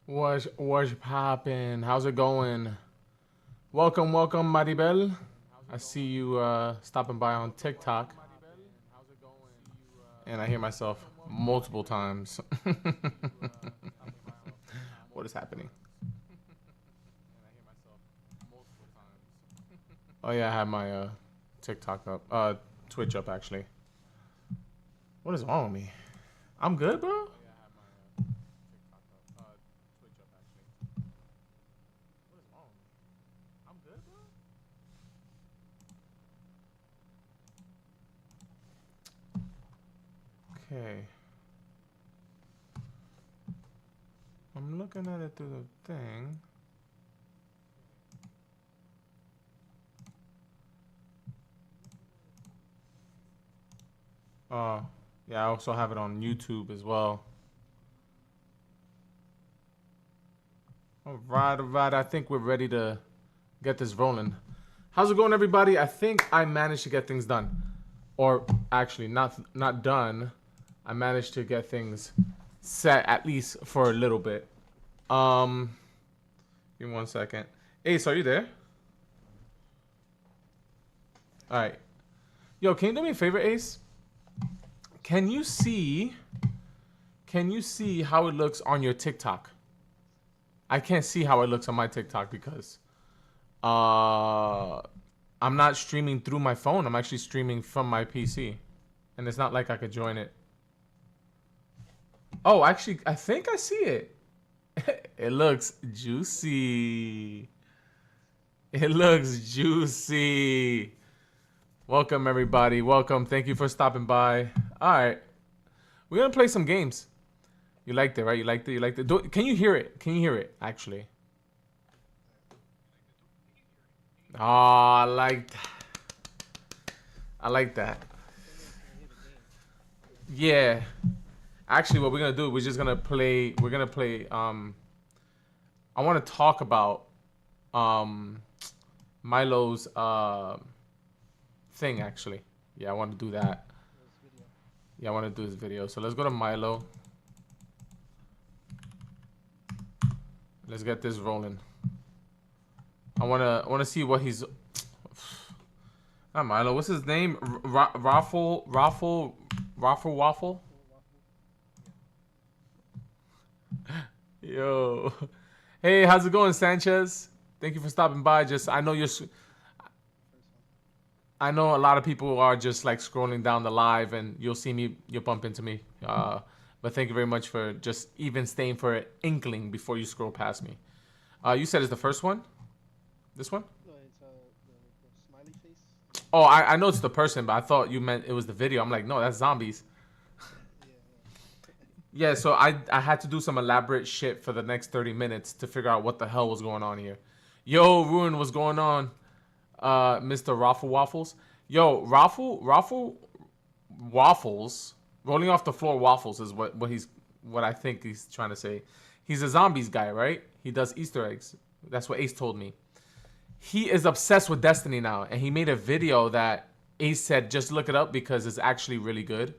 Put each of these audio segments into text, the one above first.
What's poppin'? How's it going? Welcome, Maribel. I see you stopping by on TikTok, and I hear myself multiple times. What is happening? Oh yeah, I have my TikTok up, Twitch up actually. What is wrong with me? I'm good, bro. Okay. I'm looking at it through the thing. Yeah, I also have it on YouTube as well. All right. I think we're ready to get this rolling. How's it going, everybody? I think I managed to get things done, or actually, not done. I managed to get things set at least for a little bit. Give me 1 second. Ace, are you there? All right. Yo, can you do me a favor, Ace? Can you see how it looks on your TikTok? I can't see how it looks on my TikTok because I'm not streaming through my phone. I'm actually streaming from my PC. And it's not like I could join it. Oh, actually, I think I see it. It looks juicy. It looks juicy. Welcome, everybody. Welcome. Thank you for stopping by. All right. We're going to play some games. You liked it, right? You liked it? Can you hear it? Can you hear it, actually? Oh, I like that. I like that. Yeah. Actually, what we're going to do, we're just going to play, I want to talk about Milo's thing, actually. Yeah, I want to do that. Yeah, I want to do this video. So let's go to Milo. Let's get this rolling. I wanna see what he's. Not Milo. What's his name? Raffle. Yo, hey, how's it going, Sanchez? Thank you for stopping by. I know a lot of people are just like scrolling down the live, and you'll bump into me. But thank you very much for just even staying for an inkling before you scroll past me. You said it's the first one? This one? No, it's the smiley face. Oh, I know it's the person, but I thought you meant it was the video. I'm like, no, that's zombies. Yeah, so I had to do some elaborate shit for the next 30 minutes to figure out what the hell was going on here. Yo, Ruin, what's going on? Mr. Raffle Waffles. Yo, Raffle Waffles. Rolling off the floor waffles is what I think he's trying to say. He's a zombies guy, right? He does Easter eggs. That's what Ace told me. He is obsessed with Destiny now, and he made a video that Ace said just look it up because it's actually really good.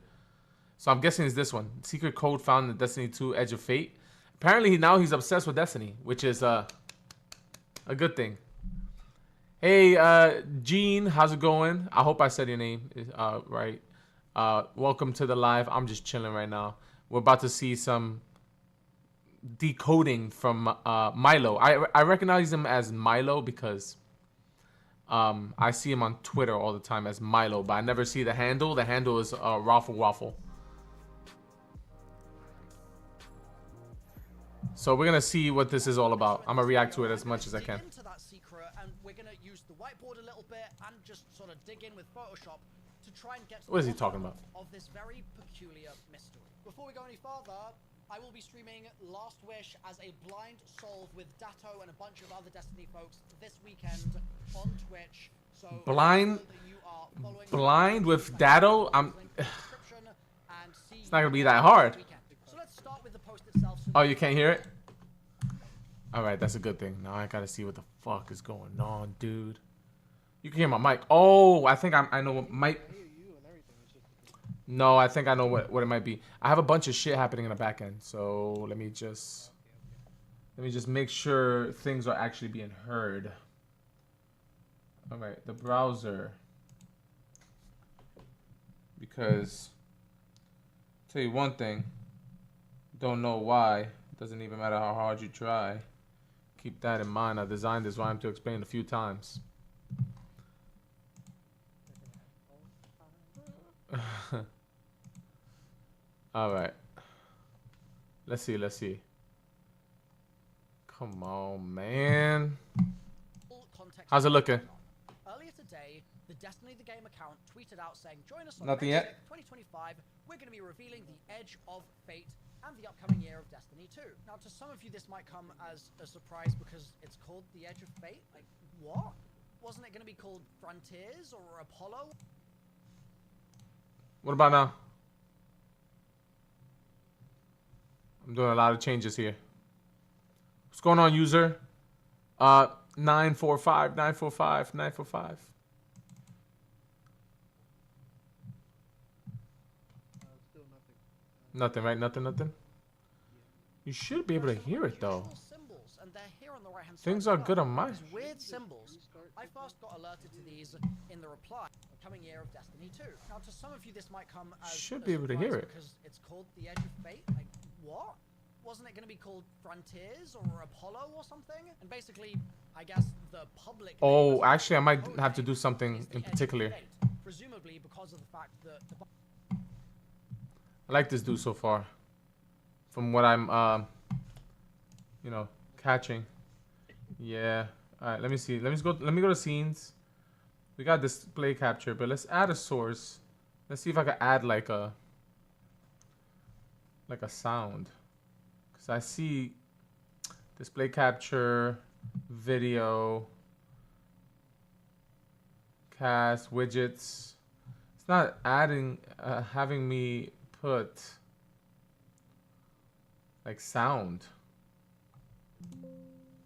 So I'm guessing it's this one. Secret code found in Destiny 2 Edge of Fate. Apparently now he's obsessed with Destiny, which is a good thing. Hey, Gene, how's it going? I hope I said your name right. Welcome to the live. I'm just chilling right now. We're about to see some decoding from Milo. I recognize him as Milo because I see him on Twitter all the time as Milo, but I never see the handle. The handle is Raffle Waffle. So we're gonna see what this is all about. I'm gonna react to it as much as I can. Into that secret, and we're gonna use the whiteboard a little bit and just sort of dig in with Photoshop to try and get to What is he talking about? Of this very peculiar mystery. Before we go any further, I will be streaming Last Wish as a blind solve with Datto and a bunch of other Destiny folks this weekend on Twitch. So blind with Datto. It's not gonna be that hard. So let's start with the post itself. Oh, you can't hear it? Alright, that's a good thing. Now I gotta see what the fuck is going on, dude. You can hear my mic. Oh, I think I know what mic. No, I think I know what it might be. I have a bunch of shit happening in the back end, so let me just. Let me just make sure things are actually being heard. All right, the browser. Because, tell you one thing, don't know why. Doesn't even matter how hard you try. Keep that in mind. I designed this rhyme to explain a few times. All right. Let's see. Come on, man. How's it looking? Earlier today, the Destiny the Game account tweeted out saying, join us on Nothing May yet. 6th, 2025. We're going to be revealing the Edge of Fate and the upcoming year of Destiny 2. Now, to some of you, this might come as a surprise because it's called the Edge of Fate. Like, what? Wasn't it going to be called Frontiers or Apollo? What about now? I'm doing a lot of changes here. What's going on, user? 945. Still nothing. Nothing, right? Nothing. You should be able to hear it though. Symbols, and they're here on the right-hand side Things as are well. good on mine. These weird symbols. I first got alerted to these in the reply. Coming year of Destiny 2. Now, to some of you, this might come as Should a be able to hear surprise it. because it's called the Edge of Fate. Like, what? Wasn't it going to be called Frontiers or Apollo or something? And basically, I guess the public. Oh, actually, I might have to do something in particular. Presumably because of the fact that the I like this dude so far. From what I'm, you know, catching. Yeah. All right. Let me see. Let me go to scenes. We got display capture, but let's add a source. Let's see if I can add like a sound. Cause I see display capture, video, cast, widgets. It's not adding, having me put like sound.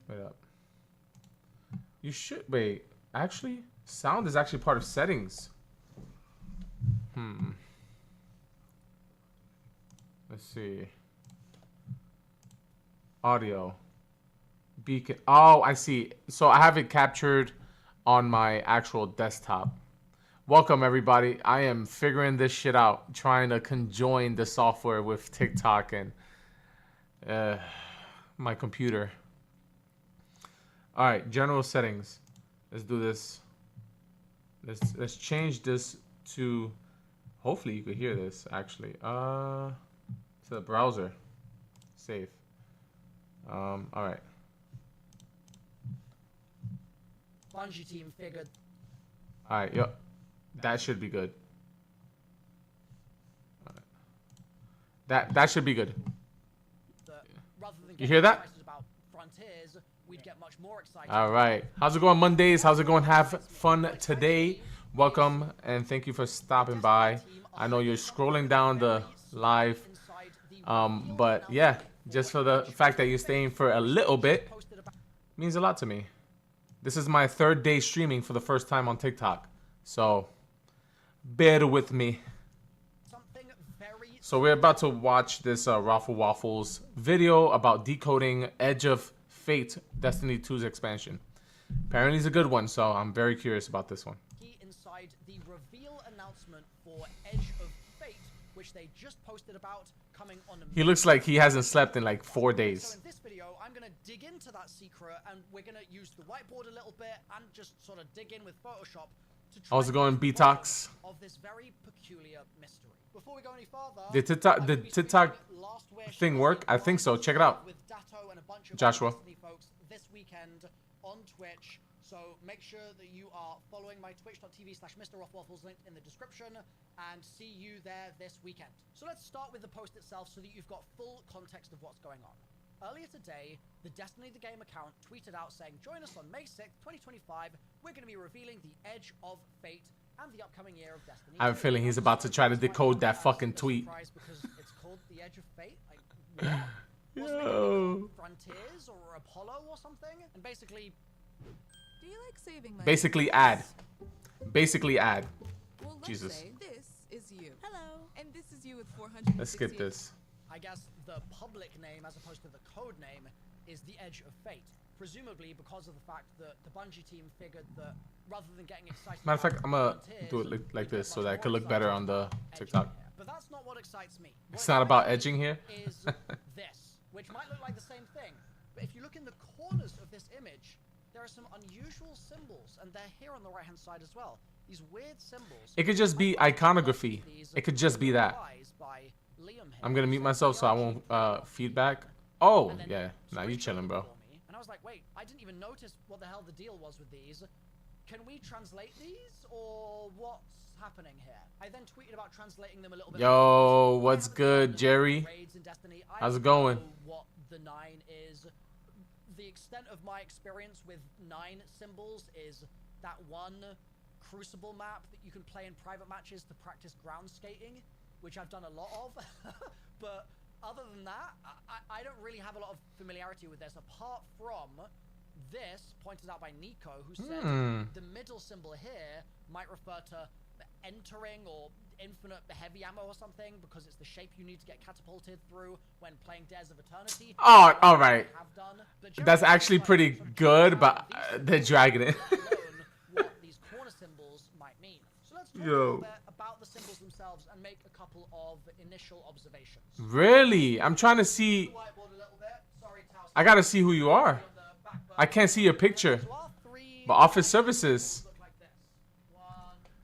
Wait up. You should wait. Actually, sound is actually part of settings. Let's see. Audio. Beacon. Oh, I see. So I have it captured on my actual desktop. Welcome, everybody. I am figuring this shit out, trying to conjoin the software with TikTok and my computer. All right, general settings. Let's do this. Let's change this to. Hopefully, you could hear this actually. To the browser. Save. All right. Bungie team figured. All right. Yep. That should be good. All right. That should be good. Rather than You hear that? about Frontiers, we'd get much more excited. All right. How's it going Mondays? How's it going? Have fun today. Welcome and thank you for stopping by. I know you're scrolling down the live, but yeah, just for the fact that you're staying for a little bit means a lot to me. This is my third day streaming for the first time on TikTok, so bear with me. So we're about to watch this Raffle Waffles video about decoding Edge of Fate Destiny 2's expansion. Apparently it's a good one, so I'm very curious about this one. Inside the reveal announcement for Edge of Fate, which they just posted about coming on. He looks like he hasn't slept in like 4 days. So in this video, I'm gonna dig into that secret, and we're gonna use the whiteboard a little bit and just sort of dig in with Photoshop to try How's it going, to Betox? of this very peculiar mystery. Before we go any further, Did TikTok thing work? I think so. Check it out. With Datto and a bunch of Joshua. Destiny folks this weekend on Twitch. So make sure that you are following my twitch.tv/MrRothWaffles linked in the description, and see you there this weekend. So let's start with the post itself so that you've got full context of what's going on. Earlier today, the Destiny the Game account tweeted out saying, join us on May 6th, 2025. We're going to be revealing the Edge of Fate and the upcoming year of Destiny. I have a feeling he's about to try to decode that fucking tweet. Because it's called the Edge of Fate. Like, what? Wasn't it called Frontiers or Apollo or something? And basically, do you like saving money? Basically ad. Well, let's Jesus. say this is you. Hello. And this is you with 400. Let's skip this. I guess the public name as opposed to the code name is the Edge of Fate. Presumably because of the fact that the Bungie team figured that rather than getting excited Matter of fact, about I'm gonna Frontiers, do it we'd like get this so much that I more could look better excited on the about edging TikTok. here. But that's not what excites me. What It's not about excites edging me here. is this, which might look like the same thing. But if you look in the corners of this image, there are some unusual symbols, and they're here on the right-hand side as well. These weird symbols. It could just be iconography. It could just be that. I'm gonna mute myself so I won't feedback. Oh, yeah. Nah, you chilling, bro. And I was like, wait, I didn't even notice what the hell the deal was with these. Can we translate these, or what's happening here? I then tweeted about translating them a little bit. Yo, what's good, Jerry? How's it going? What the 9 is. The extent of my experience with 9 symbols is that one Crucible map that you can play in private matches to practice ground skating, which I've done a lot of. But other than that, I don't really have a lot of familiarity with this, apart from this, pointed out by Nico, who said the middle symbol here might refer to entering or infinite heavy ammo or something, because it's the shape you need to get catapulted through when playing Dares of Eternity. Oh, all right. That's actually pretty good, but they're dragging it. What these corner symbols might mean. So let's talk a little bit about the symbols themselves and make a couple of initial observations. Really? I'm trying to see. I gotta see who you are. I can't see your picture. But office services.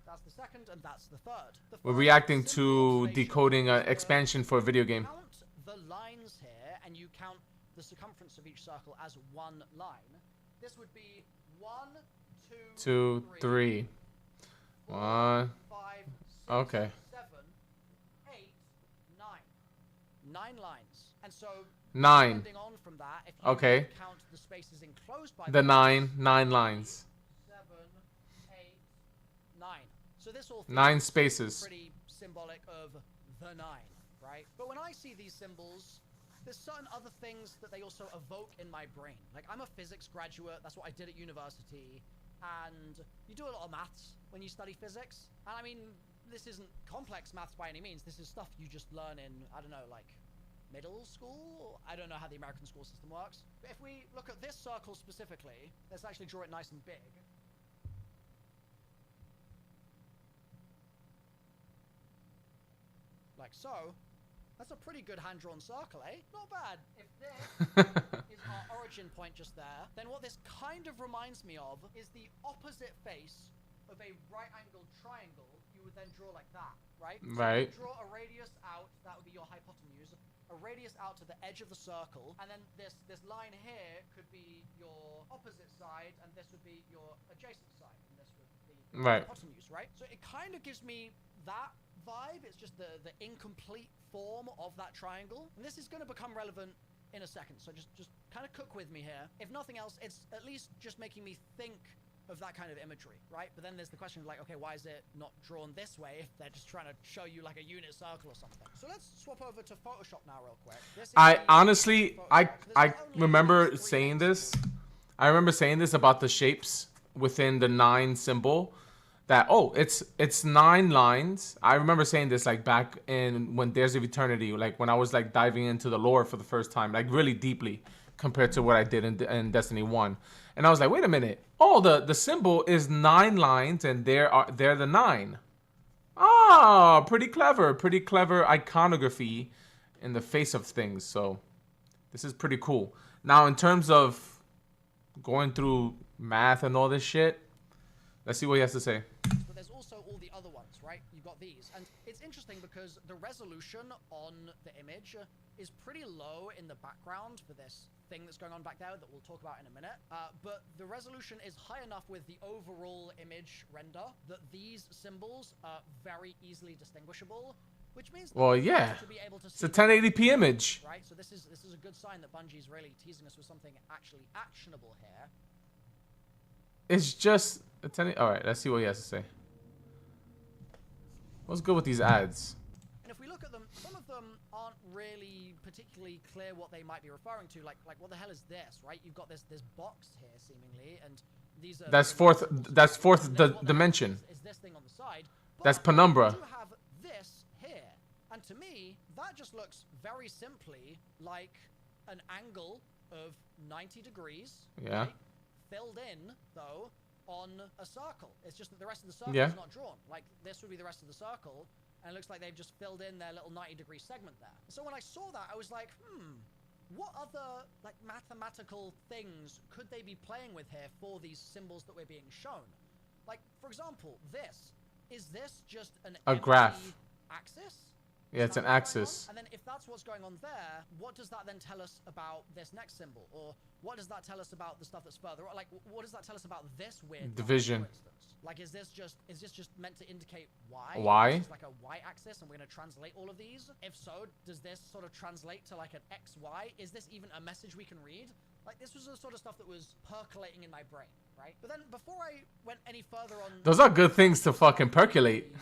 That's the second, and that's the third. We're reacting to decoding an expansion for a video game. Count the lines here, and you count the circumference of each circle as one line. This would be 1, 2, 3. 1. 5, 6, Okay. 7, 8, 9. 9 lines. And so 9. depending on from that, if you Okay. count the spaces enclosed by The 9 lines. 7, 8, 9. So this all 9 spaces. pretty symbolic of the 9, right? But when I see these symbols, there's certain other things that they also evoke in my brain. Like, I'm a physics graduate. That's what I did at university. And you do a lot of maths when you study physics. And I mean, this isn't complex maths by any means. This is stuff you just learn in, I don't know, like middle school? I don't know how the American school system works. But if we look at this circle specifically, let's actually draw it nice and big. Like so. That's a pretty good hand-drawn circle, eh? Not bad. If this is our origin point just there, then what this kind of reminds me of is the opposite face of a right-angled triangle. You would then draw like that, right? Right. So you draw a radius out, that would be your hypotenuse, a radius out to the edge of the circle, and then this line here could be your opposite side, and this would be your adjacent side, and this would be the hypotenuse, right? So it kind of gives me that vibe. It's just the incomplete form of that triangle, and this is going to become relevant in a second, so just kind of cook with me here. If nothing else, it's at least just making me think of that kind of imagery, right? But then there's the question of like, okay, why is it not drawn this way if they're just trying to show you like a unit circle or something? So let's swap over to Photoshop now real quick. I honestly, I remember saying this. I remember saying this about the shapes within the 9 symbol. That, oh, it's 9 lines. I remember saying this like back in when Dares of Eternity, like when I was like diving into the lore for the first time, like really deeply compared to what I did in Destiny 1. And I was like, wait a minute. Oh, the symbol is 9 lines, and they're the 9. Ah, pretty clever iconography in the face of things. So this is pretty cool. Now, in terms of going through math and all this shit, let's see what he has to say. But there's also all the other ones, right? You've got these. And it's interesting because the resolution on the image is pretty low in the background for this thing that's going on back there that we'll talk about in a minute. But the resolution is high enough with the overall image render that these symbols are very easily distinguishable, which means well, yeah, to be able to it's a 1080p image, right? So this is a good sign that Bungie's really teasing us with something actually actionable here. It's just a 10. All right, let's see what he has to say. What's good with these ads? And if we look at them, some of them aren't really particularly clear what they might be referring to. Like what the hell is this, right? You've got this box here seemingly, and these are that's fourth dimension. Is this thing on the side? But that's penumbra. You have this here, and to me, that just looks very simply like an angle of 90 degrees. Yeah. Right, filled in, though, on a circle. It's just that the rest of the circle Yeah. is not drawn. Like, this would be the rest of the circle, and it looks like they've just filled in their little 90-degree segment there. So when I saw that, I was like, what other, like, mathematical things could they be playing with here for these symbols that we're being shown? Like, for example, this. Is this just an A empty graph. axis? Yeah, it's an axis. And then if that's what's going on there, what does that then tell us about this next symbol? Or what does that tell us about the stuff that's further on? Like, what does that tell us about this weird division? Line, for instance? Like, is this just meant to indicate y? Y? Is this like a y-axis, and we're going to translate all of these? If so, does this sort of translate to like an xy? Is this even a message we can read? Like, this was the sort of stuff that was percolating in my brain, right? But then before I went any further on, Those are good things to fucking percolate.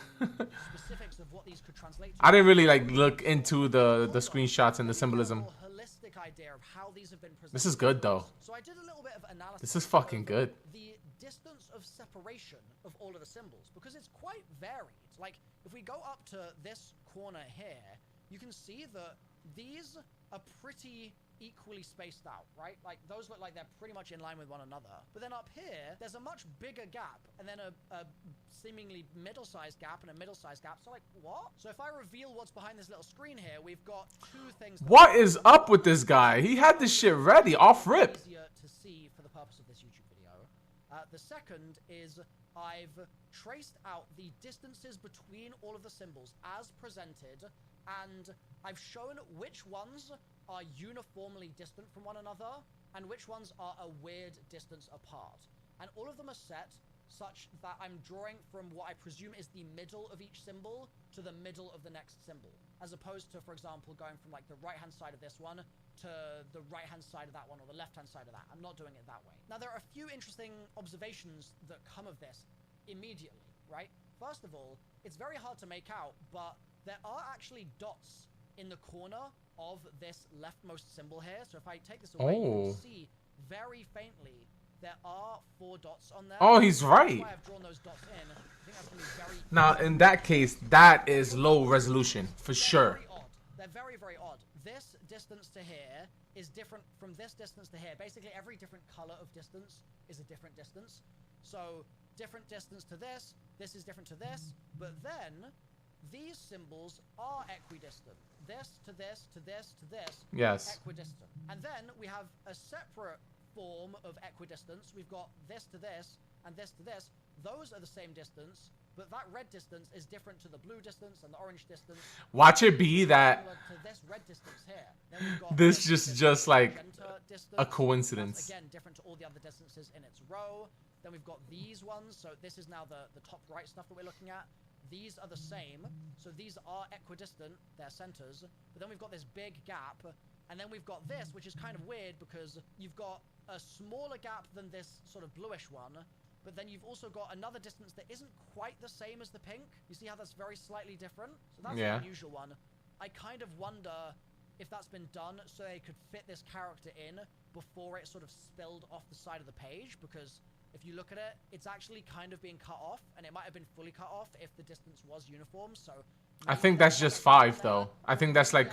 specifics of what these could translate to. I didn't really like look into the screenshots and the symbolism. Holistic idea of how these have been presented. This is good though. So I did a little bit of analysis. This is fucking of good. The distance of separation of all of the symbols, because it's quite varied. Like, if we go up to this corner here, you can see that these are pretty equally spaced out, right? Like, those look like they're pretty much in line with one another. But then up here, there's a much bigger gap, and then a seemingly middle-sized gap and a middle-sized gap. So, like, what? So if I reveal what's behind this little screen here, we've got two things. What is up with this guy? He had this shit ready, off rip. Easier to see for the purpose of this YouTube video. The second is I've traced out the distances between all of the symbols as presented, and I've shown which ones are uniformly distant from one another and which ones are a weird distance apart. And all of them are set such that I'm drawing from what I presume is the middle of each symbol to the middle of the next symbol, as opposed to, for example, going from like the right-hand side of this one to the right-hand side of that one, or the left-hand side of that. I'm not doing it that way. Now, there are a few interesting observations that come of this immediately, right? First of all, it's very hard to make out, but there are actually dots in the corner of this leftmost symbol here. So if I take this away, you can see very faintly there are 4 dots on there. Oh, he's right. That's why I've drawn those dots in. I think that's going to be very... Now, in that case, that is low resolution for sure. Very odd. They're very, very odd. This distance to here is different from this distance to here. Basically, every different color of distance is a different distance. So, different distance to this. This is different to this. But then, these symbols are equidistant. This to this to this to this. Yes. Equidistant. And then we have a separate form of equidistance. We've got this to this and this to this. Those are the same distance, but that red distance is different to the blue distance and the orange distance. Watch it be that To this red distance here. Then we've got this distance, just like magenta distance. a coincidence. That's, again, different to all the other distances in its row. Then we've got these ones. So this is now the top right stuff that we're looking at. These are the same. So these are equidistant. They're centers. But then we've got this big gap. And then we've got this, which is kind of weird because you've got a smaller gap than this sort of bluish one. But then you've also got another distance that isn't quite the same as the pink. You see how that's very slightly different? So that's an unusual one. I kind of wonder if that's been done so they could fit this character in before it sort of spilled off the side of the page, because if you look at it, it's actually kind of being cut off, and it might have been fully cut off if the distance was uniform. So I think that's just 5 though. I think that's like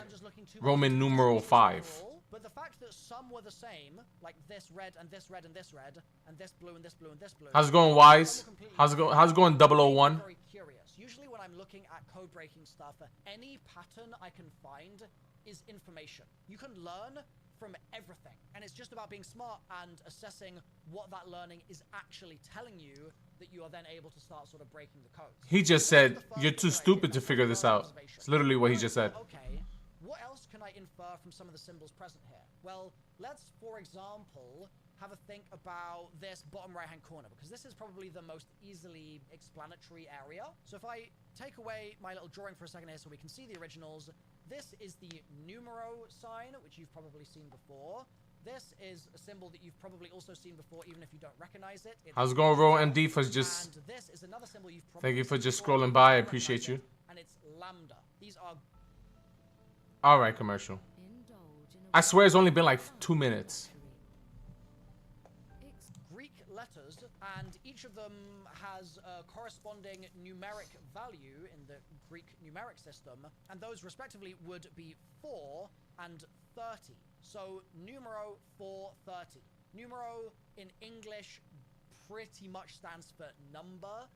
Roman numeral 5. But the fact that some were the same, like this red and this red and this red, and this blue and this blue and this blue. How's it going, Wise? How's it going, 001? Very curious. Usually when I'm looking at code breaking stuff, any pattern I can find is information. You can learn from everything, and it's just about being smart and assessing what that learning is actually telling you, that you are then able to start sort of breaking the code. He just said, you're too stupid to figure this out. It's literally what he just said. Okay, what else can I infer from some of the symbols present here? Well, let's, for example, have a think about this bottom right-hand corner, because this is probably the most easily explanatory area. So if I take away my little drawing for a second here so we can see the originals, this is the numero sign, which you've probably seen before. This is a symbol that you've probably also seen before, even if you don't recognize it. How's it going, Roll MD, for just... And this is another symbol you've probably Thank you for just before, scrolling by. I don't appreciate recognize you. it, and it's lambda. These are... Alright, commercial. I swear it's only been like 2 minutes. Greek letters, and each of them has a corresponding numeric value in the Greek numeric system, and those respectively would be 4 and 30. So numero 430. Numero in English pretty much stands for number,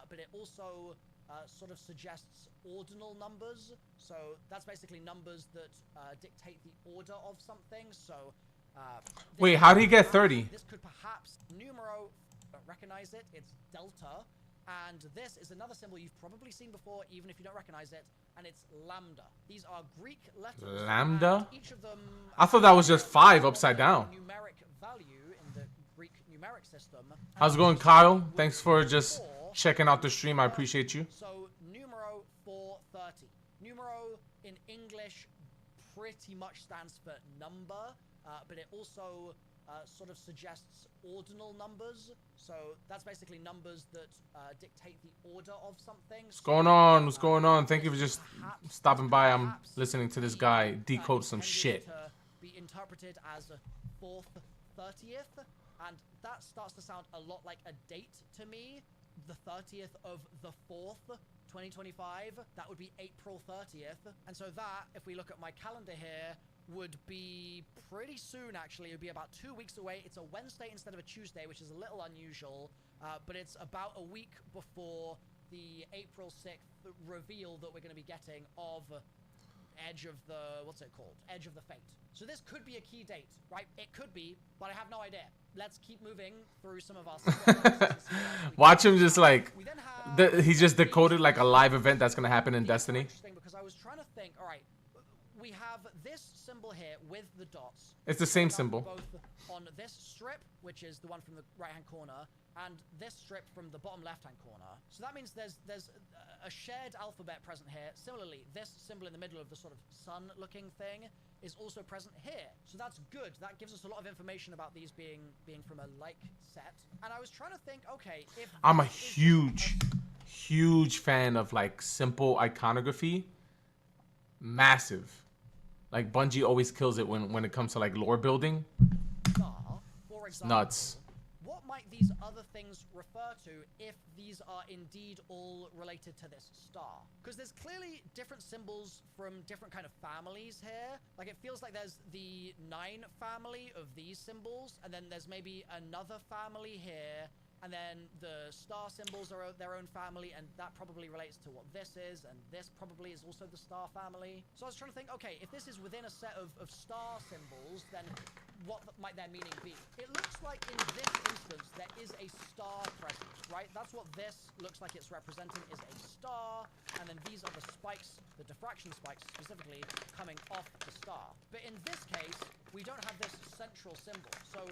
but it also sort of suggests ordinal numbers. So that's basically numbers that dictate the order of something. So wait, how did he get 30? This could perhaps numero, don't recognize it, it's delta. And this is another symbol you've probably seen before, even if you don't recognize it, and it's lambda. These are Greek letters. Lambda? Each of them, I thought that was just 5 upside down. Numeric value in the Greek numeric system. How's it going, Kyle? Thanks for just checking out the stream. I appreciate you. So numero 430. Numero in English pretty much stands for number, but it also sort of suggests ordinal numbers. So that's basically numbers that dictate the order of something. What's going on? What's going on? Thank you for just stopping by. I'm listening to this guy decode some shit. To be interpreted as 4th 30th, and that starts to sound a lot like a date to me. The 30th of the 4th, 2025. That would be April 30th. And so that, if we look at my calendar here, would be pretty soon, actually. It would be about 2 weeks away. It's a Wednesday instead of a Tuesday, which is a little unusual, but it's about a week before the April 6th reveal that we're going to be getting of Edge of the, what's it called? Edge of the Fate. So this could be a key date, right? It could be, but I have no idea. Let's keep moving through some of our Watch him just like, he just decoded like a live event that's going to happen in Destiny. Interesting, because I was trying to think, all right, we have this symbol here with the dots. It's the same symbol. Both on this strip, which is the one from the right-hand corner, and this strip from the bottom left-hand corner. So that means there's a shared alphabet present here. Similarly, this symbol in the middle of the sort of sun-looking thing is also present here. So that's good. That gives us a lot of information about these being from a like set. And I was trying to think, okay, if I'm a huge fan of like simple iconography. Massive. Like Bungie always kills it when it comes to like lore building. Star, for example, Nuts. What might these other things refer to if these are indeed all related to this star? Because there's clearly different symbols from different kind of families here. Like it feels like there's the 9 family of these symbols, and then there's maybe another family here, and then the star symbols are their own family, and that probably relates to what this is, and this probably is also the star family. So I was trying to think, okay, if this is within a set of star symbols, then what might their meaning be? It looks like in this instance there is a star present, right? That's what this looks like it's representing, is a star, and then these are the spikes, the diffraction spikes specifically, coming off the star. But in this case, we don't have this central symbol. So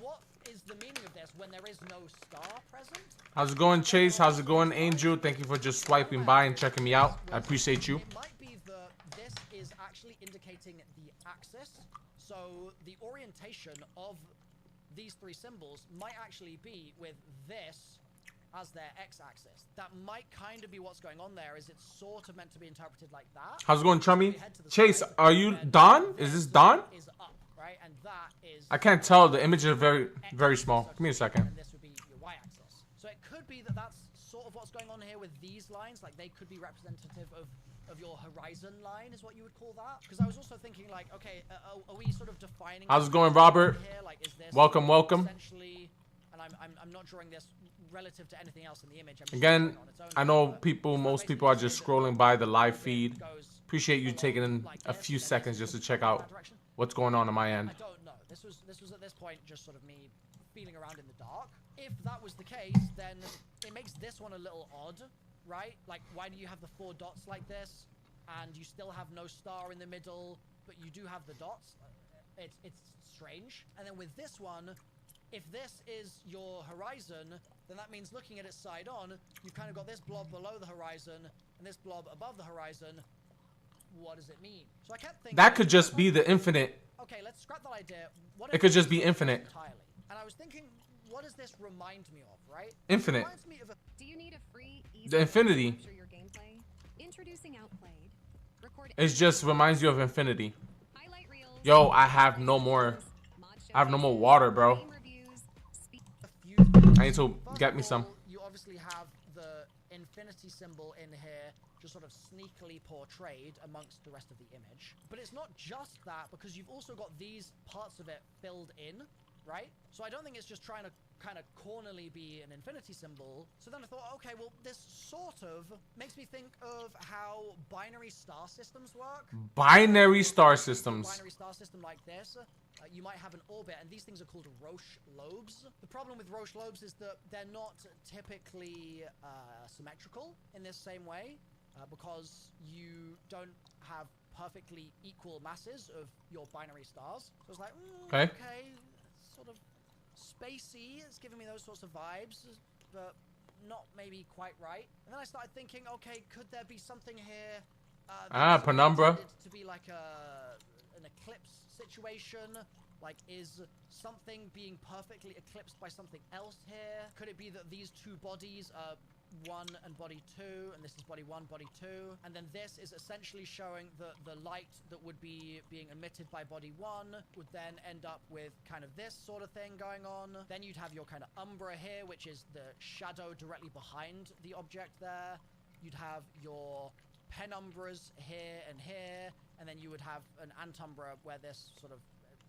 what is the meaning of this when there is no star present? How's it going, Chase? How's it going, Angel? Thank you for just swiping by and checking me out. I appreciate you. It might be that this is actually indicating the axis. So the orientation of these 3 symbols might actually be with this as their x-axis. That might kind of be what's going on there, is it's sort of meant to be interpreted like that. How's it going, Chummy? Chase, are you Don? Is this Don? Is up, right? And that is, I can't tell. The images are very small. Give me a second. and this would be your y-axis. So it could be that that's sort of what's going on here with these lines. Like they could be representative of your horizon line, is what you would call that. Because I was also thinking, like, okay, are we sort of defining? How's it going, Robert? Here? Like, is this Welcome. essentially? And I'm not drawing this relative to anything else in the image. Again, I know most people are just scrolling by the live feed. Appreciate you taking in a few seconds just to check out what's going on my end. I don't know. This was at this point just sort of me feeling around in the dark. If that was the case, then it makes this one a little odd, right? Like, why do you have the 4 dots like this, and you still have no star in the middle, but you do have the dots? It's strange. And then with this one, if this is your horizon, then that means looking at it side on, you've kind of got this blob below the horizon and this blob above the horizon. What does it mean? So I can't think. That could just be the infinite. Okay, let's scrap that idea. It could just be infinite. Entirely. And I was thinking, what does this remind me of, right? Infinite. It reminds me of Do you need a free The infinity. your gameplay? Introducing Outplayed. Record It just reminds you of infinity. highlight reels. Yo, I have no more. I have no more water, bro. Game reviews, a few I need to First get me of some. all, you obviously have the infinity symbol in here, just sort of sneakily portrayed amongst the rest of the image. But it's not just that, because you've also got these parts of it filled in, right? So I don't think it's just trying to kind of cornerly be an infinity symbol. So then I thought, okay, well, this sort of makes me think of how binary star systems work. Binary star systems. Binary star system like this, you might have an orbit, and these things are called Roche lobes. The problem with Roche lobes is that they're not typically symmetrical in this same way, because you don't have perfectly equal masses of your binary stars. So it's like, okay, sort of spacey. It's giving me those sorts of vibes, but not maybe quite right. And then I started thinking, okay, could there be something here? Penumbra. To be like an eclipse situation. Like, is something being perfectly eclipsed by something else here? Could it be that these two bodies are 1 and body 2, and this is body 1, body 2, and then this is essentially showing that the light that would be being emitted by body 1 would then end up with kind of this sort of thing going on. Then you'd have your kind of umbra here, which is the shadow directly behind the object there. You'd have your penumbras here, and then you would have an antumbra where this sort of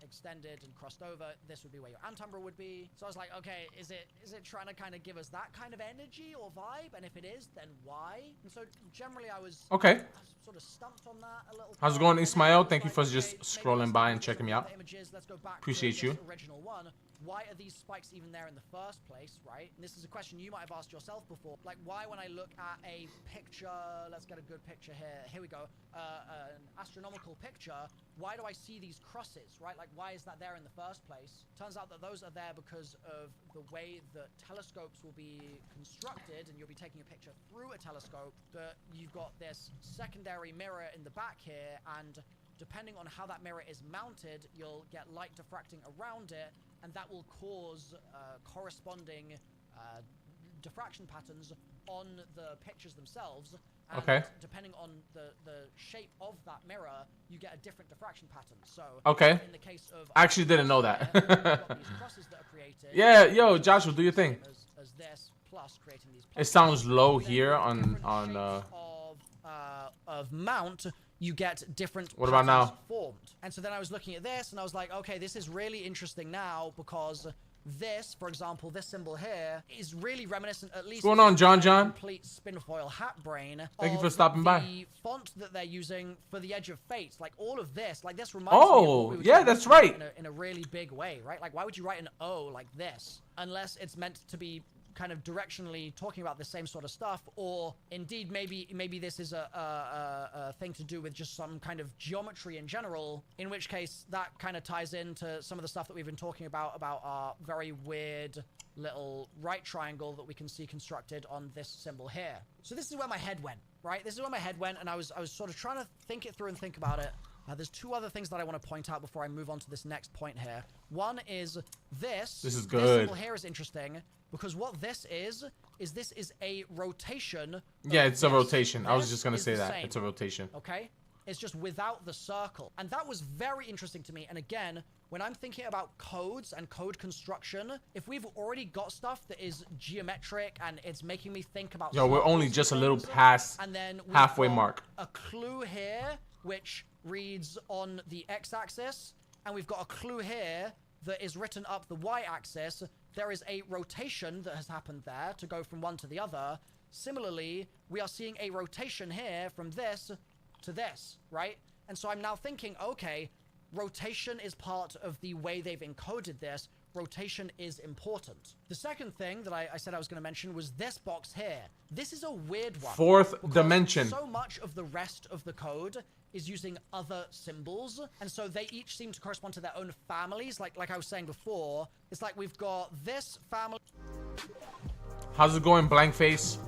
extended and crossed over. This would be where your antumbra would be. So I was like, okay, is it trying to kind of give us that kind of energy or vibe? And if it is, then why? And so generally I was sort of stumped on that a little. How's it going, Ismail? Thank you for just scrolling by and checking me out. Let's go back Appreciate to you. Original one. Why are these spikes even there in the first place, right? And this is a question you might have asked yourself before. Like, why when I look at a picture, let's get a good picture here. Here we go. An astronomical picture. Why do I see these crosses, right? Like, why is that there in the first place? Turns out that those are there because of the way that telescopes will be constructed, and you'll be taking a picture through a telescope, that you've got this secondary mirror in the back here, and depending on how that mirror is mounted, you'll get light diffracting around it, and that will cause corresponding diffraction patterns on the pictures themselves. And depending on the shape of that mirror, you get a different diffraction pattern. So in the case of I actually didn't know that. you've got these crosses that are created. Yeah, yo, Joshua, do your thing. As this plus creating these. It sounds low here on of mount. You get different what about now formed. And so then I was looking at this and I was like, okay, this is really interesting now, because this, for example, this symbol here is really reminiscent, at least what's going on, John complete spinfoil hat brain. Thank you for stopping by. The font that they're using for the Edge of Fate, like all of this, like this reminds me of what we were yeah, that's right. In a really big way, right? Like, why would you write an O like this unless it's meant to be kind of directionally talking about the same sort of stuff, or indeed maybe this is a thing to do with just some kind of geometry in general, in which case that kind of ties into some of the stuff that we've been talking about our very weird little right triangle that we can see constructed on this symbol here. So this is where my head went, right? This is where my head went, and I was sort of trying to think it through and think about it. There's two other things that I want to point out before I move on to this next point here. One is this. This is good. This symbol here is interesting because what this is a rotation. Yeah, it's a rotation. I was just going to say that. Same. It's a rotation. Okay? It's just without the circle. And that was very interesting to me. And again, when I'm thinking about codes and code construction, if we've already got stuff that is geometric and it's making me think about... Yo, we're only just a little past and then halfway mark. A clue here, which reads on the x-axis, and we've got a clue here that is written up the y-axis. There is a rotation that has happened there to go from one to the other. Similarly, we are seeing a rotation here from this to this, right? And so I'm now thinking, okay, rotation is part of the way they've encoded this. Rotation is important. The second thing that I said I was going to mention was this box here. This is a weird one. Fourth dimension. So much of the rest of the code is using other symbols, and so they each seem to correspond to their own families. Like I was saying before, it's like we've got this family. How's it going, blank face?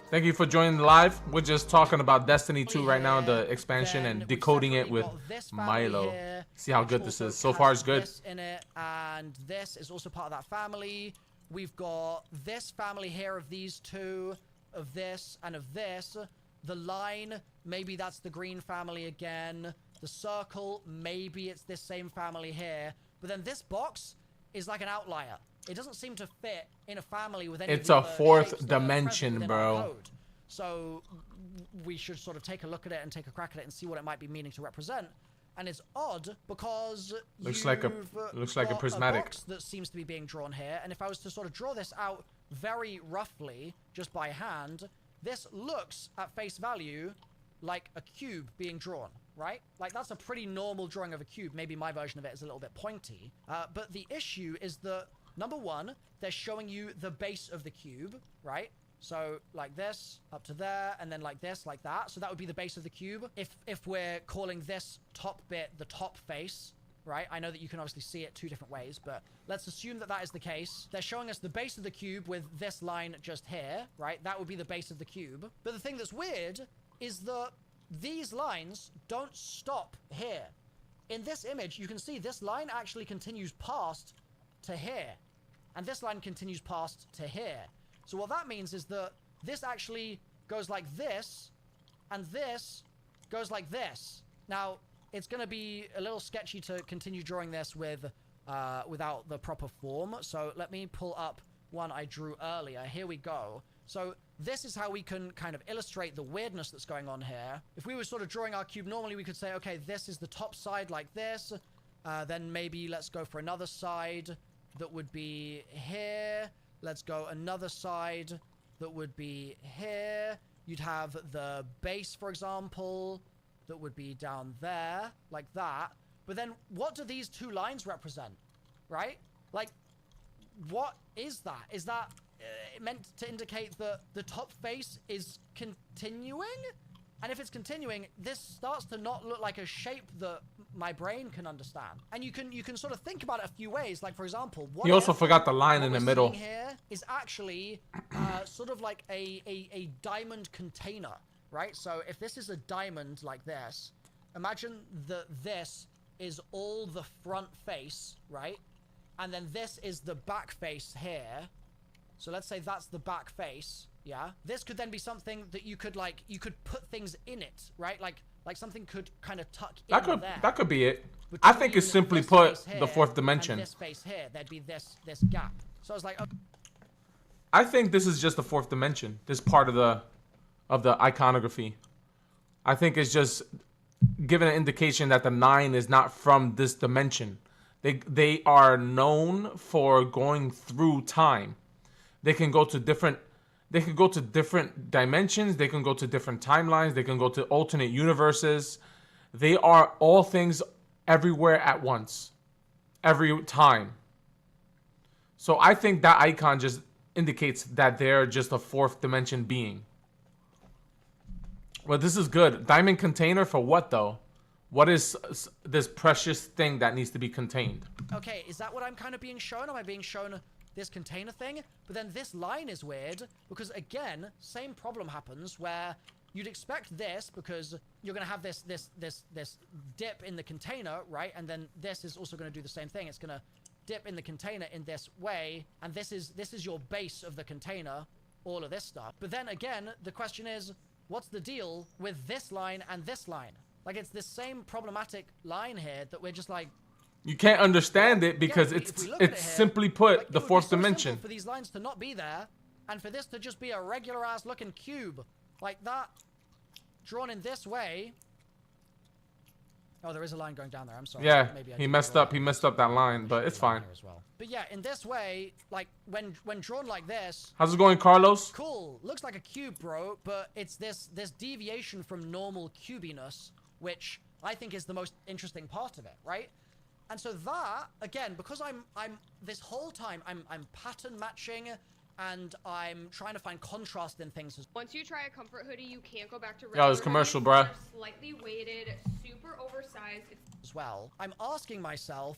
Thank you for joining the live. We're just talking about Destiny 2 right now, the expansion, and decoding it with Milo. See how good this is. So far, it's good. This in it, and this is also part of that family. We've got this family here of these two, of this, and of this. The line, maybe that's the green family again. The circle, maybe it's this same family here. But then this box is like an outlier. it doesn't seem to fit in a family with any It's of a the other fourth shapes that are present dimension, within our bro. code. So we should sort of take a look at it and take a crack at it and see what it might be meaning to represent. And it's odd because looks like a got prismatic. a box that seems to be being drawn here. And if I was to sort of draw this out very roughly, just by hand, this looks at face value like a cube being drawn, right? Like that's a pretty normal drawing of a cube. Maybe my version of it is a little bit pointy. But the issue is that, number one, they're showing you the base of the cube, right? So like this up to there, and then like this, like that. So that would be the base of the cube. If we're calling this top bit the top face, right? I know that you can obviously see it two different ways, but let's assume that that is the case. They're showing us the base of the cube with this line just here, right? That would be the base of the cube. But the thing that's weird is that these lines don't stop here. In this image, you can see this line actually continues past to here. And this line continues past to here. So what that means is that this actually goes like this, and this goes like this. Now, it's going to be a little sketchy to continue drawing this with without the proper form. So let me pull up one I drew earlier. Here we go. So this is how we can kind of illustrate the weirdness that's going on here. If we were sort of drawing our cube normally, we could say, okay, this is the top side like this. Then maybe let's go for another side that would be here. Let's go another side that would be here. You'd have the base, for example, that would be down there, like that. But then what do these two lines represent, right? Like, what is that? Is that meant to indicate that the top face is continuing? And if it's continuing, this starts to not look like a shape that my brain can understand. And you can sort of think about it a few ways. Like, for example, He also forgot the line in the middle. Here is actually sort of like a diamond container, right? So if this is a diamond like this, imagine that this is all the front face, right? And then this is the back face here. So let's say that's the back face. Yeah. This could then be something that you could put things in it, right? Like something could kind of tuck in there. That could be it. I think it's simply put the fourth dimension. And this face here, there'd be this gap. So I was like, okay. I think this is just the fourth dimension. This part of the iconography. I think it's just giving an indication that the 9 is not from this dimension. They are known for going through time. They can go to different dimensions. They can go to different timelines. They can go to alternate universes. They are all things everywhere at once, every time. So I think that icon just indicates that they're just a fourth dimension being. Well, this is good. Diamond container for what, though? What is this precious thing that needs to be contained? Okay, is that what I'm kind of being shown? Am I being shown this container thing? But then this line is weird because, again, same problem happens where you'd expect this because you're going to have this dip in the container, right? And then this is also going to do the same thing. It's going to dip in the container in this way, and this is your base of the container, all of this stuff. But then again, the question is, what's the deal with this line and this line? Like, it's the same problematic line here that we're just like, you can't understand it because it's simply put like, the fourth dimension. For these lines to not be there, and for this to just be a regular ass looking cube like that, drawn in this way. Oh, there is a line going down there. I'm sorry. Yeah, Maybe he messed up. He messed up that line, but it's fine. As well. But yeah, in this way, like when drawn like this. How's it going, Carlos? Cool. Looks like a cube, bro. But it's this deviation from normal cubiness, which I think is the most interesting part of it, right? And so that, again, because I'm this whole time I'm pattern matching and I'm trying to find contrast in things. Once you try a comfort hoodie, you can't go back to regular. Yo, this commercial, bruh. Slightly weighted, super oversized. As well, I'm asking myself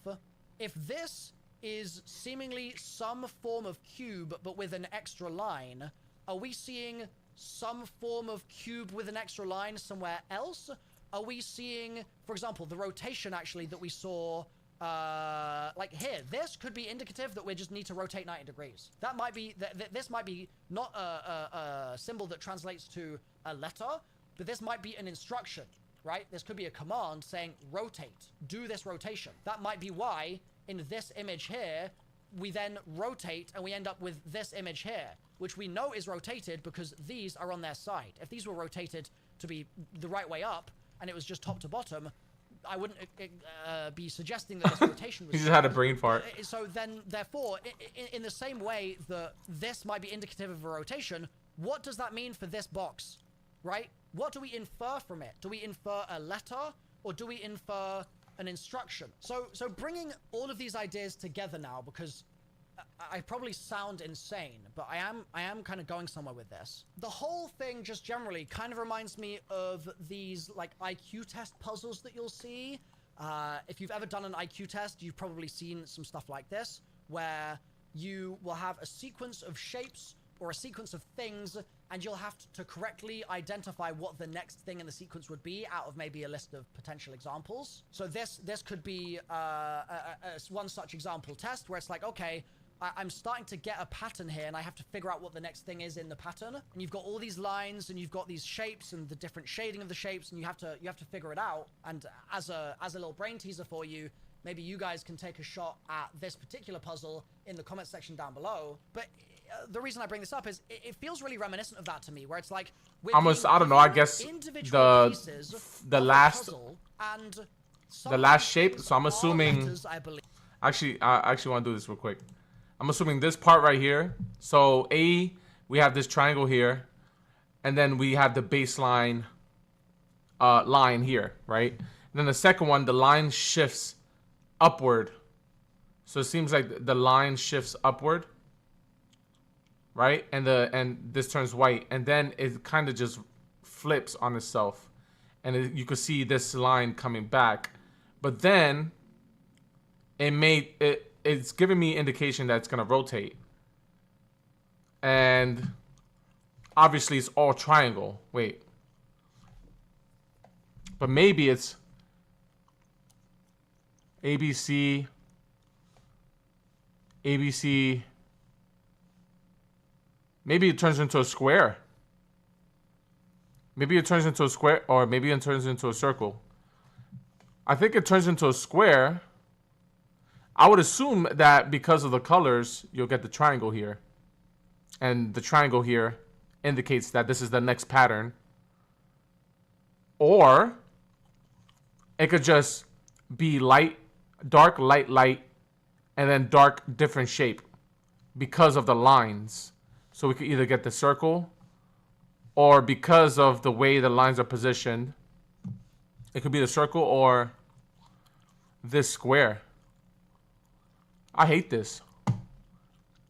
if this is seemingly some form of cube but with an extra line. Are we seeing some form of cube with an extra line somewhere else? Are we seeing, for example, the rotation actually that we saw? Like here, this could be indicative that we just need to rotate 90 degrees. That might be, this might be not a symbol that translates to a letter, but this might be an instruction, right? This could be a command saying rotate, do this rotation. That might be why in this image here, we then rotate and we end up with this image here, which we know is rotated because these are on their side. If these were rotated to be the right way up and it was just top to bottom, I wouldn't be suggesting that this rotation was... He just had a brain fart. So then, therefore, in the same way that this might be indicative of a rotation, what does that mean for this box, right? What do we infer from it? Do we infer a letter or do we infer an instruction? So bringing all of these ideas together now, because I probably sound insane, but I am kind of going somewhere with this. The whole thing just generally kind of reminds me of these like IQ test puzzles that you'll see. If you've ever done an IQ test, you've probably seen some stuff like this, where you will have a sequence of shapes or a sequence of things, and you'll have to correctly identify what the next thing in the sequence would be out of maybe a list of potential examples. So this could be one such example test where it's like, okay, I'm starting to get a pattern here and I have to figure out what the next thing is in the pattern. And you've got all these lines and you've got these shapes and the different shading of the shapes, and you have to figure it out. And as a little brain teaser for you, maybe you guys can take a shot at this particular puzzle in the comment section down below. But the reason I bring this up is it feels really reminiscent of that to me, where it's like I don't know, I guess the last shape. So I'm assuming letters, I believe. Actually, I actually want to do this real quick. I'm assuming this part right here. So A, we have this triangle here, and then we have the baseline line here, right? And then the second one, the line shifts upward. So it seems like the line shifts upward, right? And this turns white, and then it kind of just flips on itself, and you could see this line coming back, but then it's giving me indication that it's gonna rotate, and obviously it's all triangle. Wait, but maybe it's ABC. Maybe it turns into a square. Maybe it turns into a square, or maybe it turns into a circle. I think it turns into a square. I would assume that because of the colors, you'll get the triangle here. And the triangle here indicates that this is the next pattern. Or it could just be light, dark, light, light, and then dark, different shape because of the lines. So we could either get the circle, or because of the way the lines are positioned, it could be the circle or this square. I hate this.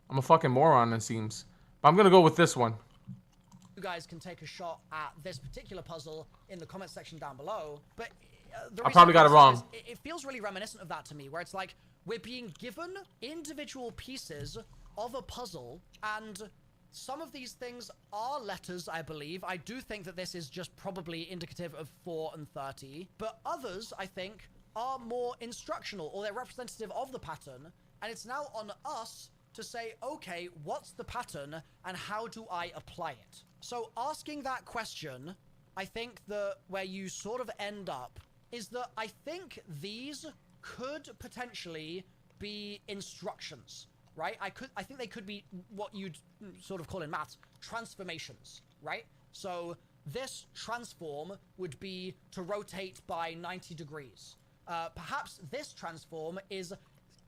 I'm a fucking moron, it seems. But I'm gonna go with this one. You guys can take a shot at this particular puzzle in the comment section down below. But I probably got it wrong. It feels really reminiscent of that to me, where it's like we're being given individual pieces of a puzzle, and some of these things are letters, I believe. I do think that this is just probably indicative of 4 and 30. But others, I think, are more instructional, or they're representative of the pattern. And it's now on us to say, okay, what's the pattern and how do I apply it? So asking that question, I think that where you sort of end up is that I think these could potentially be instructions, right? I think they could be what you'd sort of call in maths transformations, right? So this transform would be to rotate by 90 degrees. Perhaps this transform is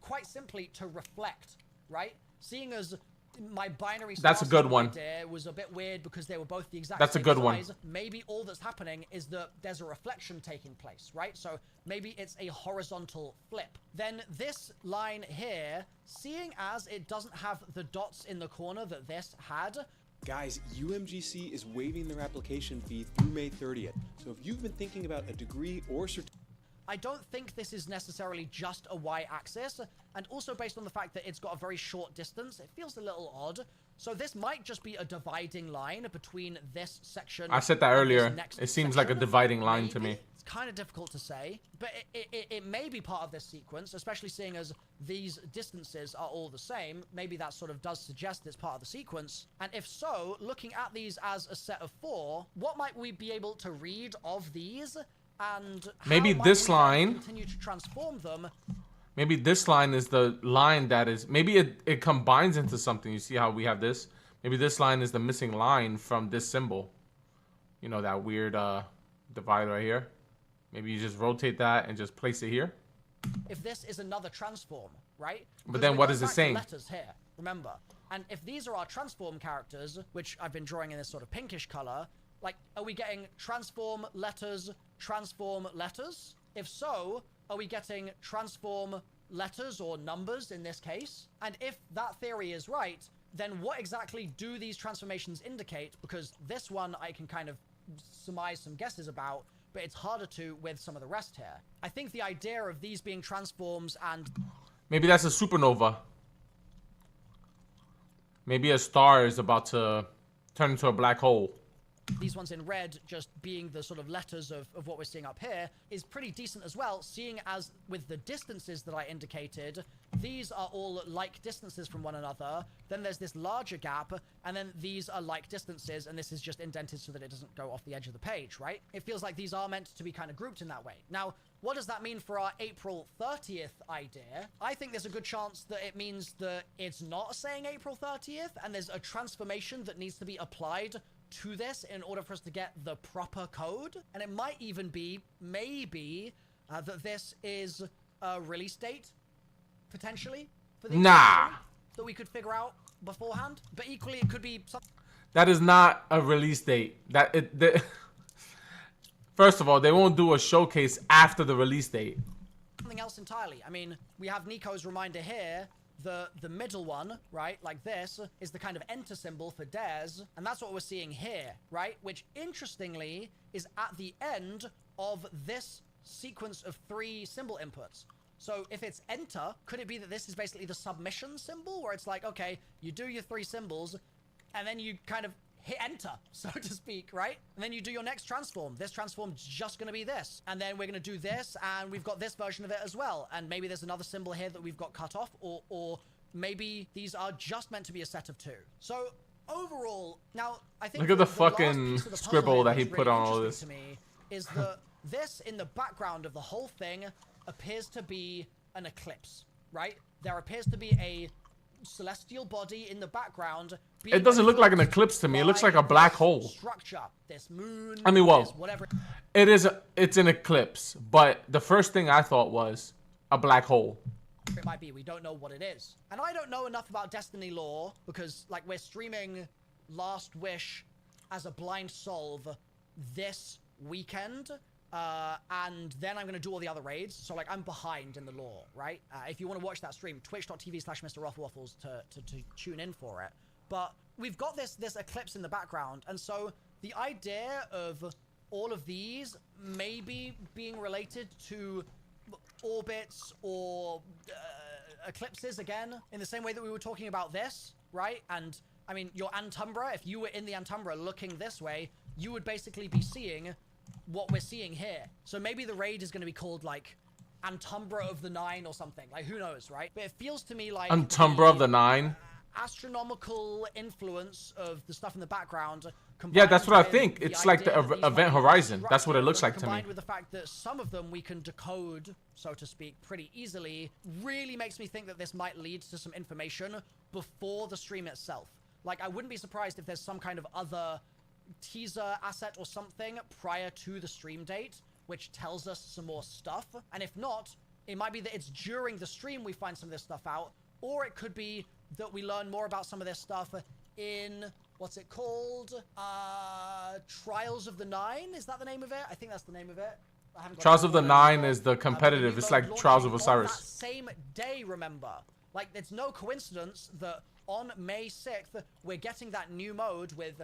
quite simply to reflect, right? Seeing as my binary that's a good one. Idea was a bit weird because they were both the exact that's same a good size. one. Maybe all that's happening is that there's a reflection taking place, right? So maybe it's a horizontal flip. Then this line here, seeing as it doesn't have the dots in the corner that this had. Guys, UMGC is waiving their application fee through May 30th. So if you've been thinking about a degree or certificate, I don't think this is necessarily just a y-axis, and also based on the fact that it's got a very short distance, it feels a little odd. So this might just be a dividing line between this section. I said that earlier. It seems like a dividing line to me. It's kind of difficult to say, but it may be part of this sequence, especially seeing as these distances are all the same. Maybe that sort of does suggest it's part of the sequence. And if so, looking at these as a set of 4, what might we be able to read of these? And maybe this line continue to transform them Maybe this line is the line that is... Maybe it combines into something. You see how we have this? Maybe this line is the missing line from this symbol. You know, that weird divide right here. Maybe you just rotate that and just place it here. If this is another transform, right? But then what is it saying? Letters here, remember. And if these are our transform characters, which I've been drawing in this sort of pinkish color, like, are we getting transform letters? If so, are we getting transform letters or numbers in this case? And if that theory is right, then what exactly do these transformations indicate? Because this one I can kind of surmise some guesses about, but it's harder to with some of the rest here. I think the idea of these being transforms and... Maybe that's a supernova. Maybe a star is about to turn into a black hole. These ones in red just being the sort of letters of what we're seeing up here is pretty decent as well, seeing as with the distances that I indicated, these are all like distances from one another. Then there's this larger gap, and then these are like distances, and this is just indented so that it doesn't go off the edge of the page, right? It feels like these are meant to be kind of grouped in that way. Now, what does that mean for our April 30th idea? I think there's a good chance that it means that it's not saying April 30th, and there's a transformation that needs to be applied to this in order for us to get the proper code. And it might even be, maybe, that this is a release date, potentially, for the Nah. that we could figure out beforehand. But equally, it could be something. That is not a release date. First of all, they won't do a showcase after the release date. Something else entirely. I mean, we have Nico's reminder here. The middle one, right, like this, is the kind of enter symbol for Dares, and that's what we're seeing here, right? Which, interestingly, is at the end of this sequence of 3 symbol inputs. So if it's enter, could it be that this is basically the submission symbol, where it's like, okay, you do your 3 symbols, and then you kind of hit enter, so to speak, right? And then you do your next transform. This transform's just going to be this. And then we're going to do this, and we've got this version of it as well. And maybe there's another symbol here that we've got cut off, or maybe these are just meant to be a set of 2. So overall, now, I think... Look at the fucking scribble that he put on all this. To me is that this, in the background of the whole thing, appears to be an eclipse, right? There appears to be a celestial body in the background. It doesn't look like an eclipse to me. It looks like a black hole. Structure, this moon. I mean, well, whatever. It's an eclipse, but the first thing I thought was a black hole. It might be. We don't know what it is, and I don't know enough about Destiny lore because, like, we're streaming Last Wish as a blind solve this weekend. And then I'm going to do all the other raids. So, like, I'm behind in the lore, right? If you want to watch that stream, twitch.tv/MrRuffleWaffles to tune in for it. But we've got this eclipse in the background. And so the idea of all of these maybe being related to orbits or eclipses, again, in the same way that we were talking about this, right? And, I mean, your Antumbra, if you were in the Antumbra looking this way, you would basically be seeing what we're seeing here. So maybe the raid is going to be called, like, Antumbra of the 9 or something. Like, who knows, right? But it feels to me like Antumbra of the 9? Astronomical influence of the stuff in the background. Yeah, that's what I think. It's like the event horizon. That's what it looks like to me. Combined with the fact that some of them we can decode, so to speak, pretty easily, really makes me think that this might lead to some information before the stream itself. Like, I wouldn't be surprised if there's some kind of other teaser asset or something prior to the stream date, which tells us some more stuff. And if not, it might be that it's during the stream we find some of this stuff out, or it could be that we learn more about some of this stuff in, what's it called? Trials of the 9? Is that the name of it? I think that's the name of it. Trials of the 9 is the competitive. It's like Trials of Osiris. That same day, remember. Like, it's no coincidence that on May 6th, we're getting that new mode with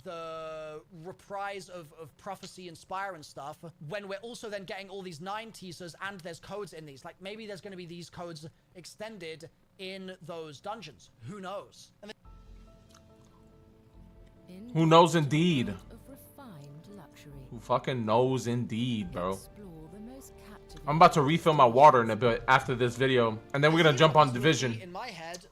the reprise of Prophecy and Spire and stuff, when we're also then getting all these 9 teasers and there's codes in these. Like, maybe there's going to be these codes extended in those dungeons. Who knows? And who knows indeed? Who fucking knows indeed, bro? I'm about to refill my water in a bit after this video, and then we're gonna jump on Division. In my head,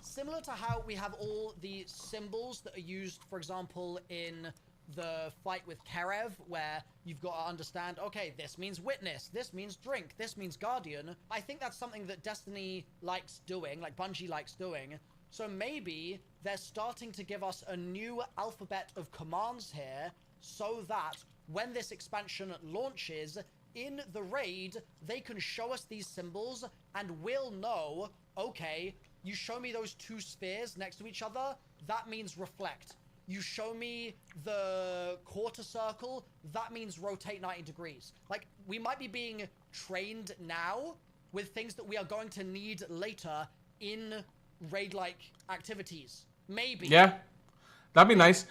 similar to how we have all the symbols that are used, for example, in the fight with Kerev, where you've got to understand, okay, this means witness, this means drink, this means guardian. I think that's something that Destiny likes doing, like Bungie likes doing. So maybe they're starting to give us a new alphabet of commands here, so that when this expansion launches, in the raid, they can show us these symbols, and we'll know, okay, you show me those two spheres next to each other, that means reflect. You show me the quarter circle, that means rotate 90 degrees. Like, we might be being trained now with things that we are going to need later in raid-like activities. Maybe. Yeah, that'd be nice.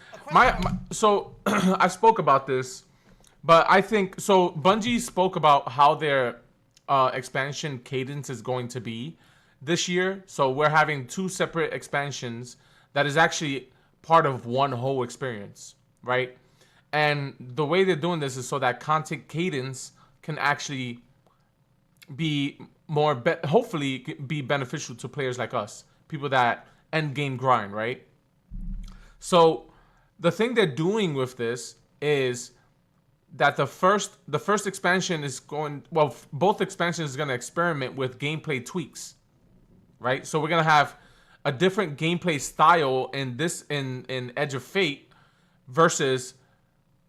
So I spoke about this, but I think so. Bungie spoke about how their expansion cadence is going to be this year. So we're having 2 separate expansions that is actually part of one whole experience, right? And the way they're doing this is so that content cadence can actually be more, hopefully be beneficial to players like us, people that end game grind, right? So the thing they're doing with this is that the first expansion is going, well, both expansions is going to experiment with gameplay tweaks, right? So we're going to have a different gameplay style in this in Edge of Fate versus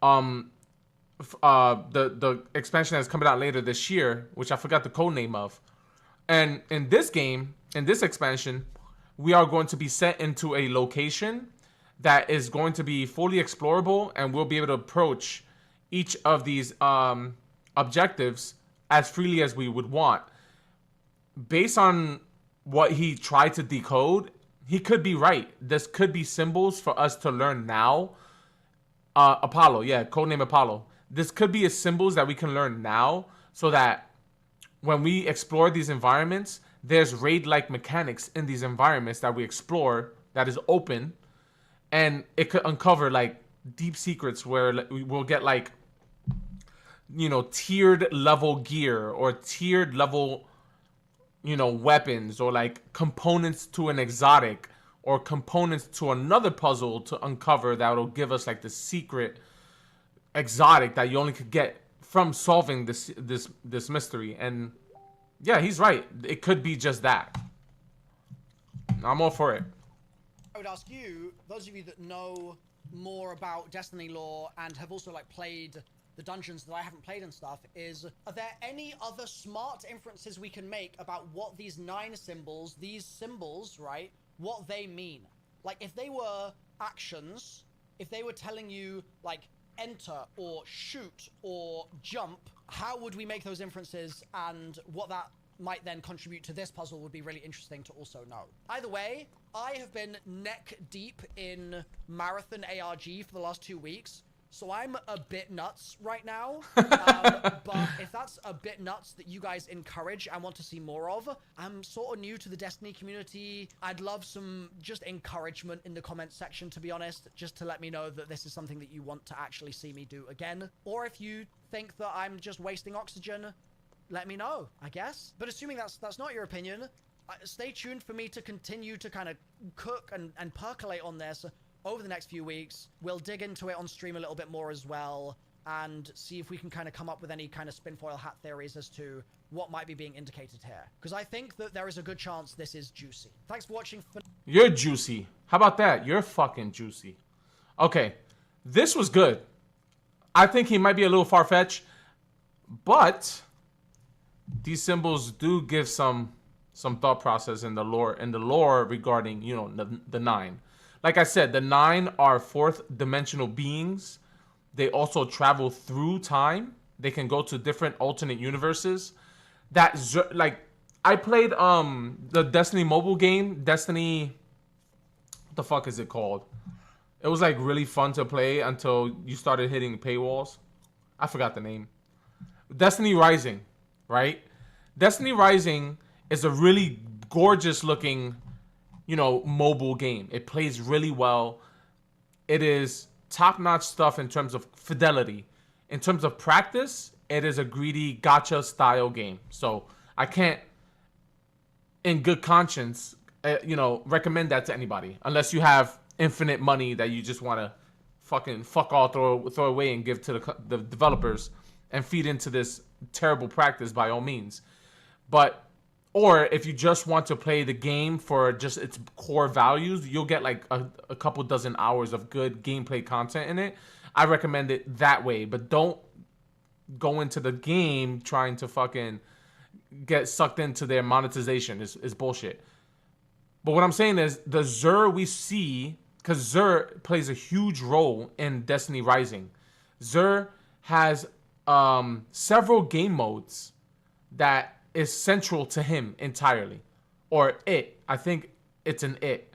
the expansion that's coming out later this year, which I forgot the code name of. And in this game, in this expansion, we are going to be set into a location that is going to be fully explorable, and we'll be able to approach each of these objectives as freely as we would want. Based on what he tried to decode, he could be right. This could be symbols for us to learn now. Apollo, yeah, codename Apollo. This could be symbols that we can learn now, so that when we explore these environments, there's raid-like mechanics in these environments that we explore that is open, and it could uncover like deep secrets where we'll get like, you know, tiered level gear or tiered level, you know, weapons, or like components to an exotic or components to another puzzle to uncover that will give us like the secret exotic that you only could get from solving this mystery. And yeah, he's right. It could be just that. I'm all for it. I would ask you, those of you that know more about Destiny lore and have also like played the dungeons that I haven't played and stuff, are there any other smart inferences we can make about what these 9 symbols, these symbols, right, what they mean? Like, if they were actions, if they were telling you like enter or shoot or jump, how would we make those inferences, and what that might then contribute to this puzzle would be really interesting to also know. Either way, I have been neck deep in Marathon ARG for the last 2 weeks, so I'm a bit nuts right now. But if that's a bit nuts that you guys encourage and want to see more of, I'm sort of new to the Destiny community. I'd love some just encouragement in the comments section, to be honest, just to let me know that this is something that you want to actually see me do again. Or if you think that I'm just wasting oxygen, let me know, I guess. But assuming that's not your opinion, stay tuned for me to continue to kind of cook and percolate on this over the next few weeks. We'll dig into it on stream a little bit more as well, and see if we can kind of come up with any kind of spinfoil hat theories as to what might be being indicated here. Because I think that there is a good chance this is juicy. Thanks for watching. You're juicy. How about that? You're fucking juicy. Okay, this was good. I think he might be a little far-fetched, but these symbols do give some thought process in the lore regarding, you know, the 9. Like I said, the 9 are 4th dimensional beings. They also travel through time. They can go to different alternate universes. Like, I played the Destiny mobile game, Destiny, what the fuck is it called? It was like really fun to play until you started hitting paywalls. I forgot the name. Destiny Rising, right? Destiny Rising is a really gorgeous looking, you know, mobile game. It plays really well. It is top-notch stuff in terms of fidelity. In terms of practice, it is a greedy gacha style game. So I can't, in good conscience, you know, recommend that to anybody, unless you have infinite money that you just want to fucking fuck all, throw away and give to the developers and feed into this terrible practice by all means. But or if you just want to play the game for just its core values, you'll get like a couple dozen hours of good gameplay content in it. I recommend it that way, but don't go into the game trying to fucking get sucked into their monetization. Is bullshit. But what I'm saying is the Xur we see, because Xur plays a huge role in Destiny Rising. Xur has several game modes that is central to him entirely, or it. I think it's an it.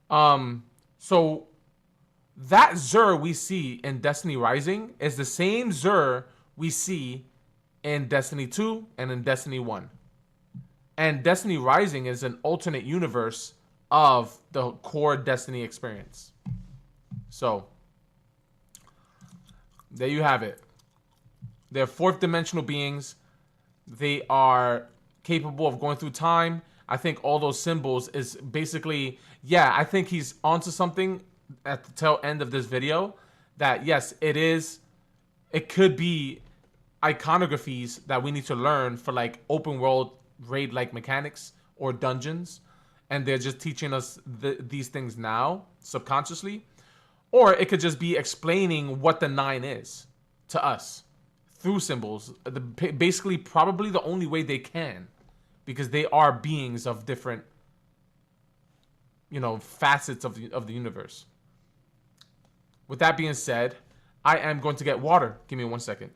So that Xur we see in Destiny Rising is the same Xur we see in Destiny 2 and in Destiny 1. And Destiny Rising is an alternate universe of the core Destiny experience. So there you have it. They're fourth dimensional beings. They are capable of going through time. I think all those symbols is basically, yeah, I think he's onto something at the tail end of this video. That yes, it could be iconographies that we need to learn for like open world raid like mechanics or dungeons, and they're just teaching us these things now subconsciously. Or it could just be explaining what the 9 is to us through symbols. Basically, probably the only way they can, because they are beings of different, facets of the universe. With that being said, I am going to get water. Give me 1 second.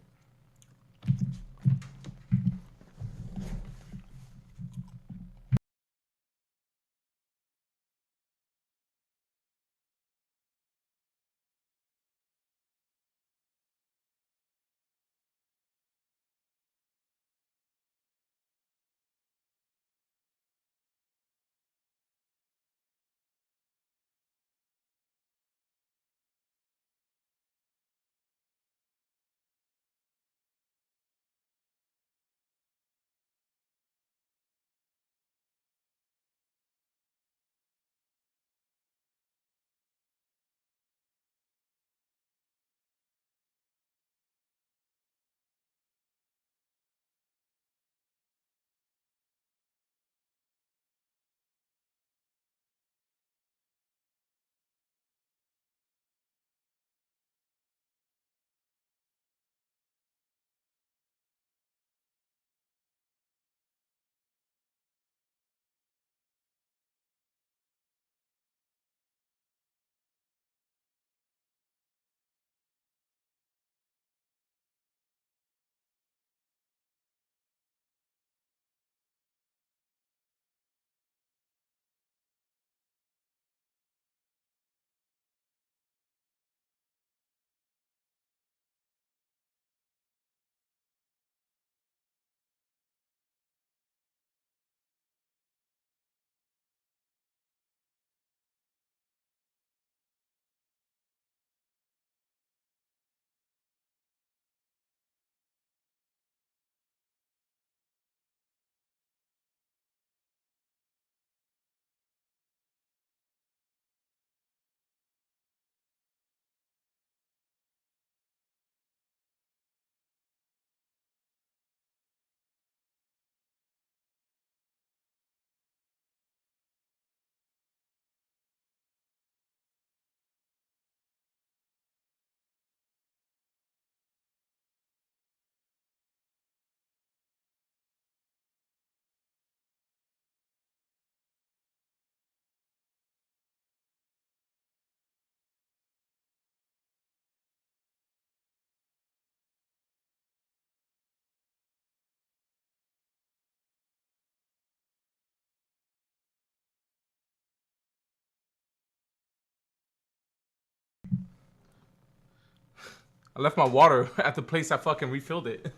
I left my water at the place I fucking refilled it.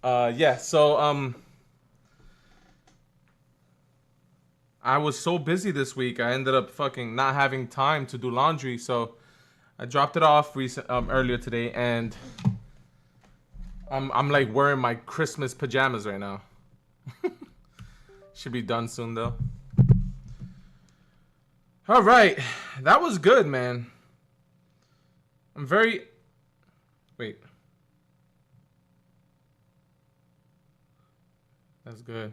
Yeah, so I was so busy this week, I ended up fucking not having time to do laundry, so I dropped it off earlier today, and I'm like wearing my Christmas pajamas right now. Should be done soon though. All right, that was good, man. I'm very... Wait. That's good.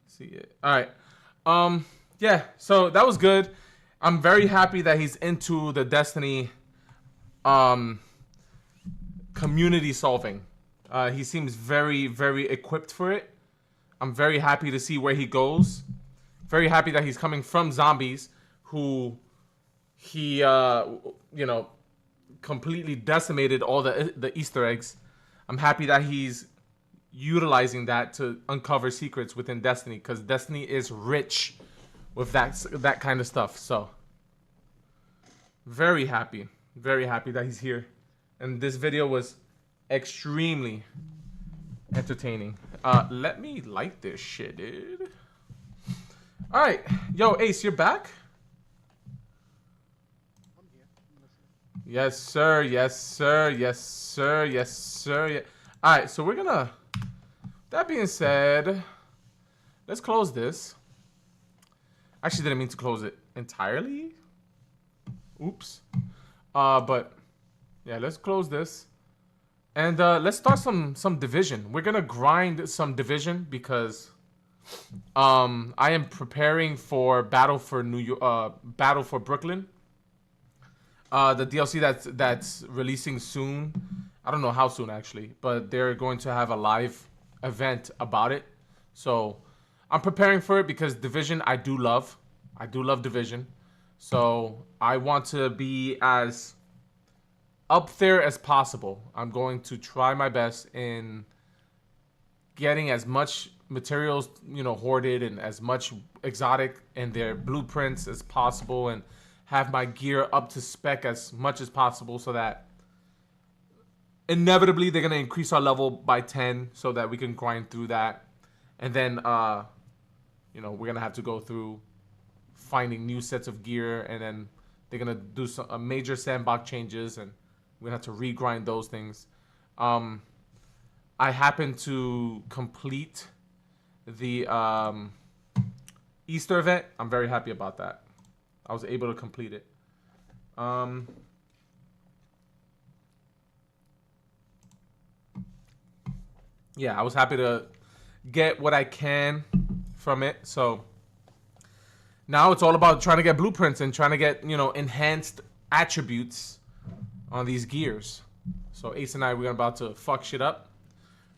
See it. All right. Yeah, so that was good. I'm very happy that he's into the Destiny community solving. He seems very, very equipped for it. I'm very happy to see where he goes. Very happy that he's coming from zombies who he completely decimated all the Easter eggs. I'm happy that he's utilizing that to uncover secrets within Destiny, because Destiny is rich with that kind of stuff. So very happy that he's here, and this video was extremely entertaining. Let me like this shit, dude. All right, yo, Ace, you're back. I'm here. I'm listening. Yes, sir. Yes, sir. Yes, sir. Yes, sir. Yeah. All right, so we're gonna. That being said, let's close this. Actually, didn't mean to close it entirely. Oops. But yeah, let's close this, and let's start some division. We're gonna grind some division because I am preparing for Battle for Battle for Brooklyn. The DLC that's releasing soon. I don't know how soon actually, but they're going to have a live event about it. So I'm preparing for it because Division I do love. I do love Division. So I want to be as up there as possible. I'm going to try my best in getting as much materials, hoarded, and as much exotic in their blueprints as possible, and have my gear up to spec as much as possible, so that inevitably they're going to increase our level by 10 so that we can grind through that. And then, we're going to have to go through finding new sets of gear, and then they're going to do some major sandbox changes, and we're going to have to regrind those things. I happened to complete the Easter event. I'm very happy about that. I was able to complete it. Yeah, I was happy to get what I can from it. So now it's all about trying to get blueprints and trying to get, enhanced attributes on these gears. So Ace and I, we're about to fuck shit up,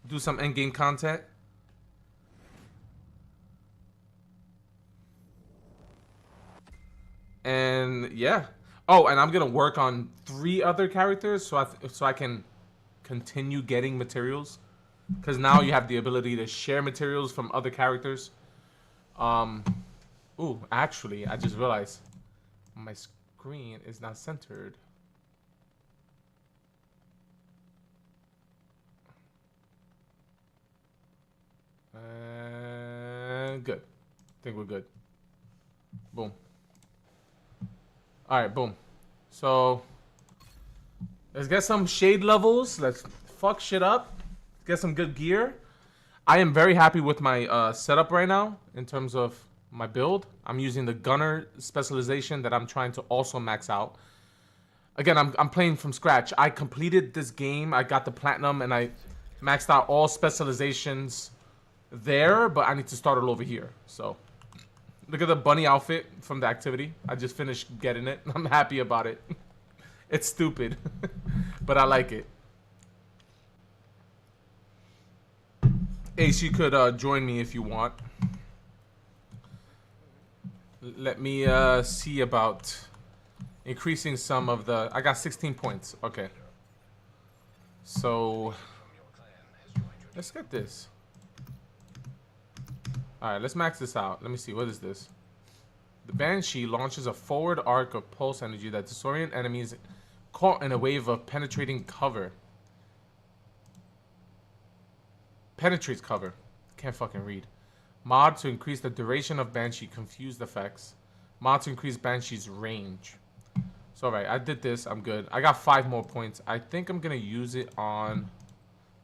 do some endgame content. And yeah. Oh, and I'm gonna work on 3 other characters so I can continue getting materials, because now you have the ability to share materials from other characters. Ooh, actually, I just realized my screen is not centered. Good. I think we're good. Boom. Alright, boom. So, let's get some shade levels. Let's fuck shit up. Get some good gear. I am very happy with my setup right now in terms of my build. I'm using the gunner specialization that I'm trying to also max out. Again, I'm playing from scratch. I completed this game. I got the platinum and I maxed out all specializations there, but I need to start all over here. So, look at the bunny outfit from the activity. I just finished getting it. I'm happy about it. It's stupid, but I like it. Ace, you could join me if you want. Let me see about increasing some of the... I got 16 points. Okay. So, let's get this. Alright, let's max this out. Let me see. What is this? The Banshee launches a forward arc of pulse energy that disorient enemies caught in a wave of penetrating cover. Penetrates cover. Can't fucking read. Mod to increase the duration of Banshee confused effects. Mod to increase Banshee's range. So, alright, I did this. I'm good. I got 5 more points. I think I'm going to use it on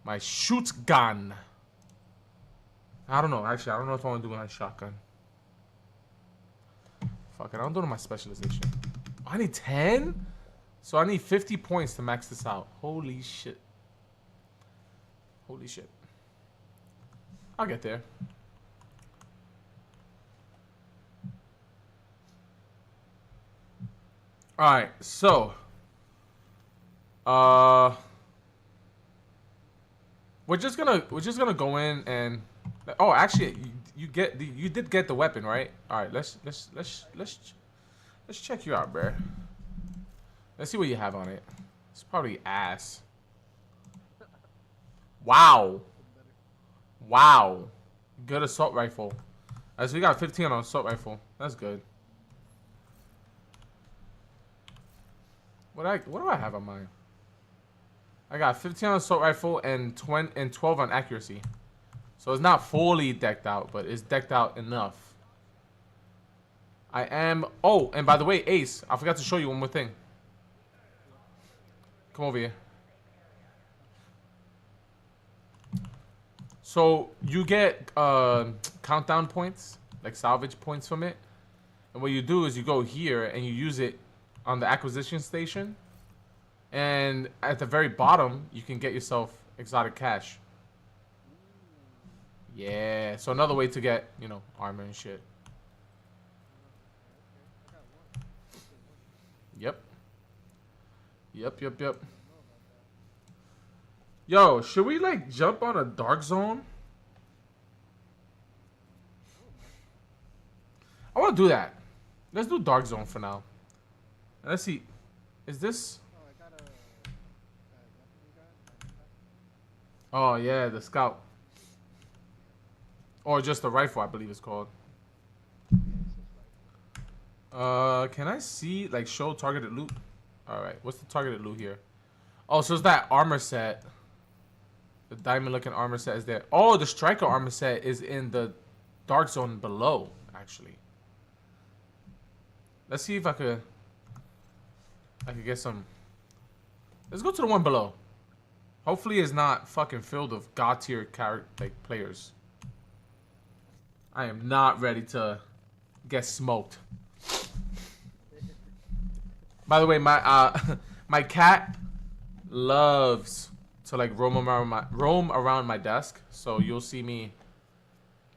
my shoot gun. I don't know. Actually, I don't know if I want to do my shotgun. Fuck it. I don't do my specialization. I need 10? So I need 50 points to max this out. Holy shit. Holy shit. I'll get there. Alright, so we're just gonna go in and oh, actually you did get the weapon, right? Alright, let's check you out, bruh. Let's see what you have on it. It's probably ass. Wow. Wow. Good assault rifle. Alright, so we got 15 on assault rifle. That's good. What do I have on mine? I got 15 on assault rifle and 12 on accuracy. So it's not fully decked out, but it's decked out enough. I am... Oh, and by the way, Ace, I forgot to show you one more thing. Come over here. So you get countdown points, like salvage points from it. And what you do is you go here and you use it on the acquisition station. And at the very bottom, you can get yourself exotic cash. Yeah, so another way to get, you know, armor and shit. Yep. Yep. Yo, should we like jump on a dark zone? I want to do that. Let's do dark zone for now. Let's see. Is this? Oh yeah, the scout. Or just the rifle, I believe it's called. Can I see like show targeted loot? All right, what's the targeted loot here? Oh, so it's that armor set. The diamond-looking armor set is there. Oh, the striker armor set is in the dark zone below, actually. Let's see if I could get some. Let's go to the one below. Hopefully, it's not fucking filled with god tier players. I am not ready to get smoked. By the way, my my cat loves to like roam around my desk, so you'll see me,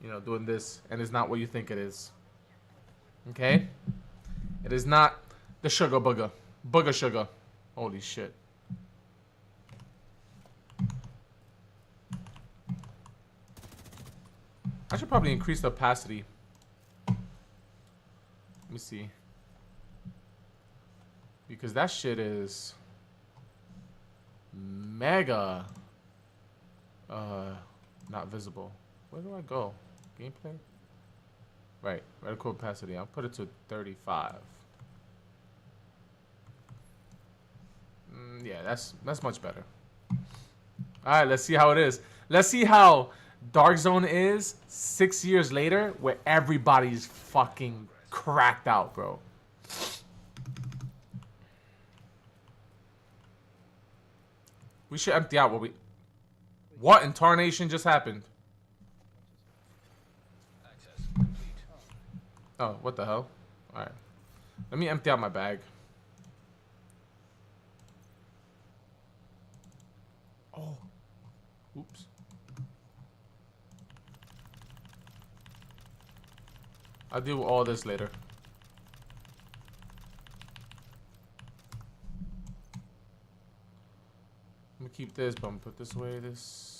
you know, doing this, and it's not what you think it is. Okay, it is not the sugar booger sugar. Holy shit. I should probably increase the opacity. Let me see. Because that shit is mega not visible. Where do I go? Gameplay? Right, reticle opacity. I'll put it to 35. Yeah, that's much better. Alright, let's see how it is. Let's see how Dark Zone is 6 years later, where everybody's fucking cracked out, bro. We should empty out what we... What in tarnation just happened? Oh, what the hell? Alright. Let me empty out my bag. Oh. Oops. I'll deal with all this later. I'm gonna keep this, but I'm gonna put this away. This.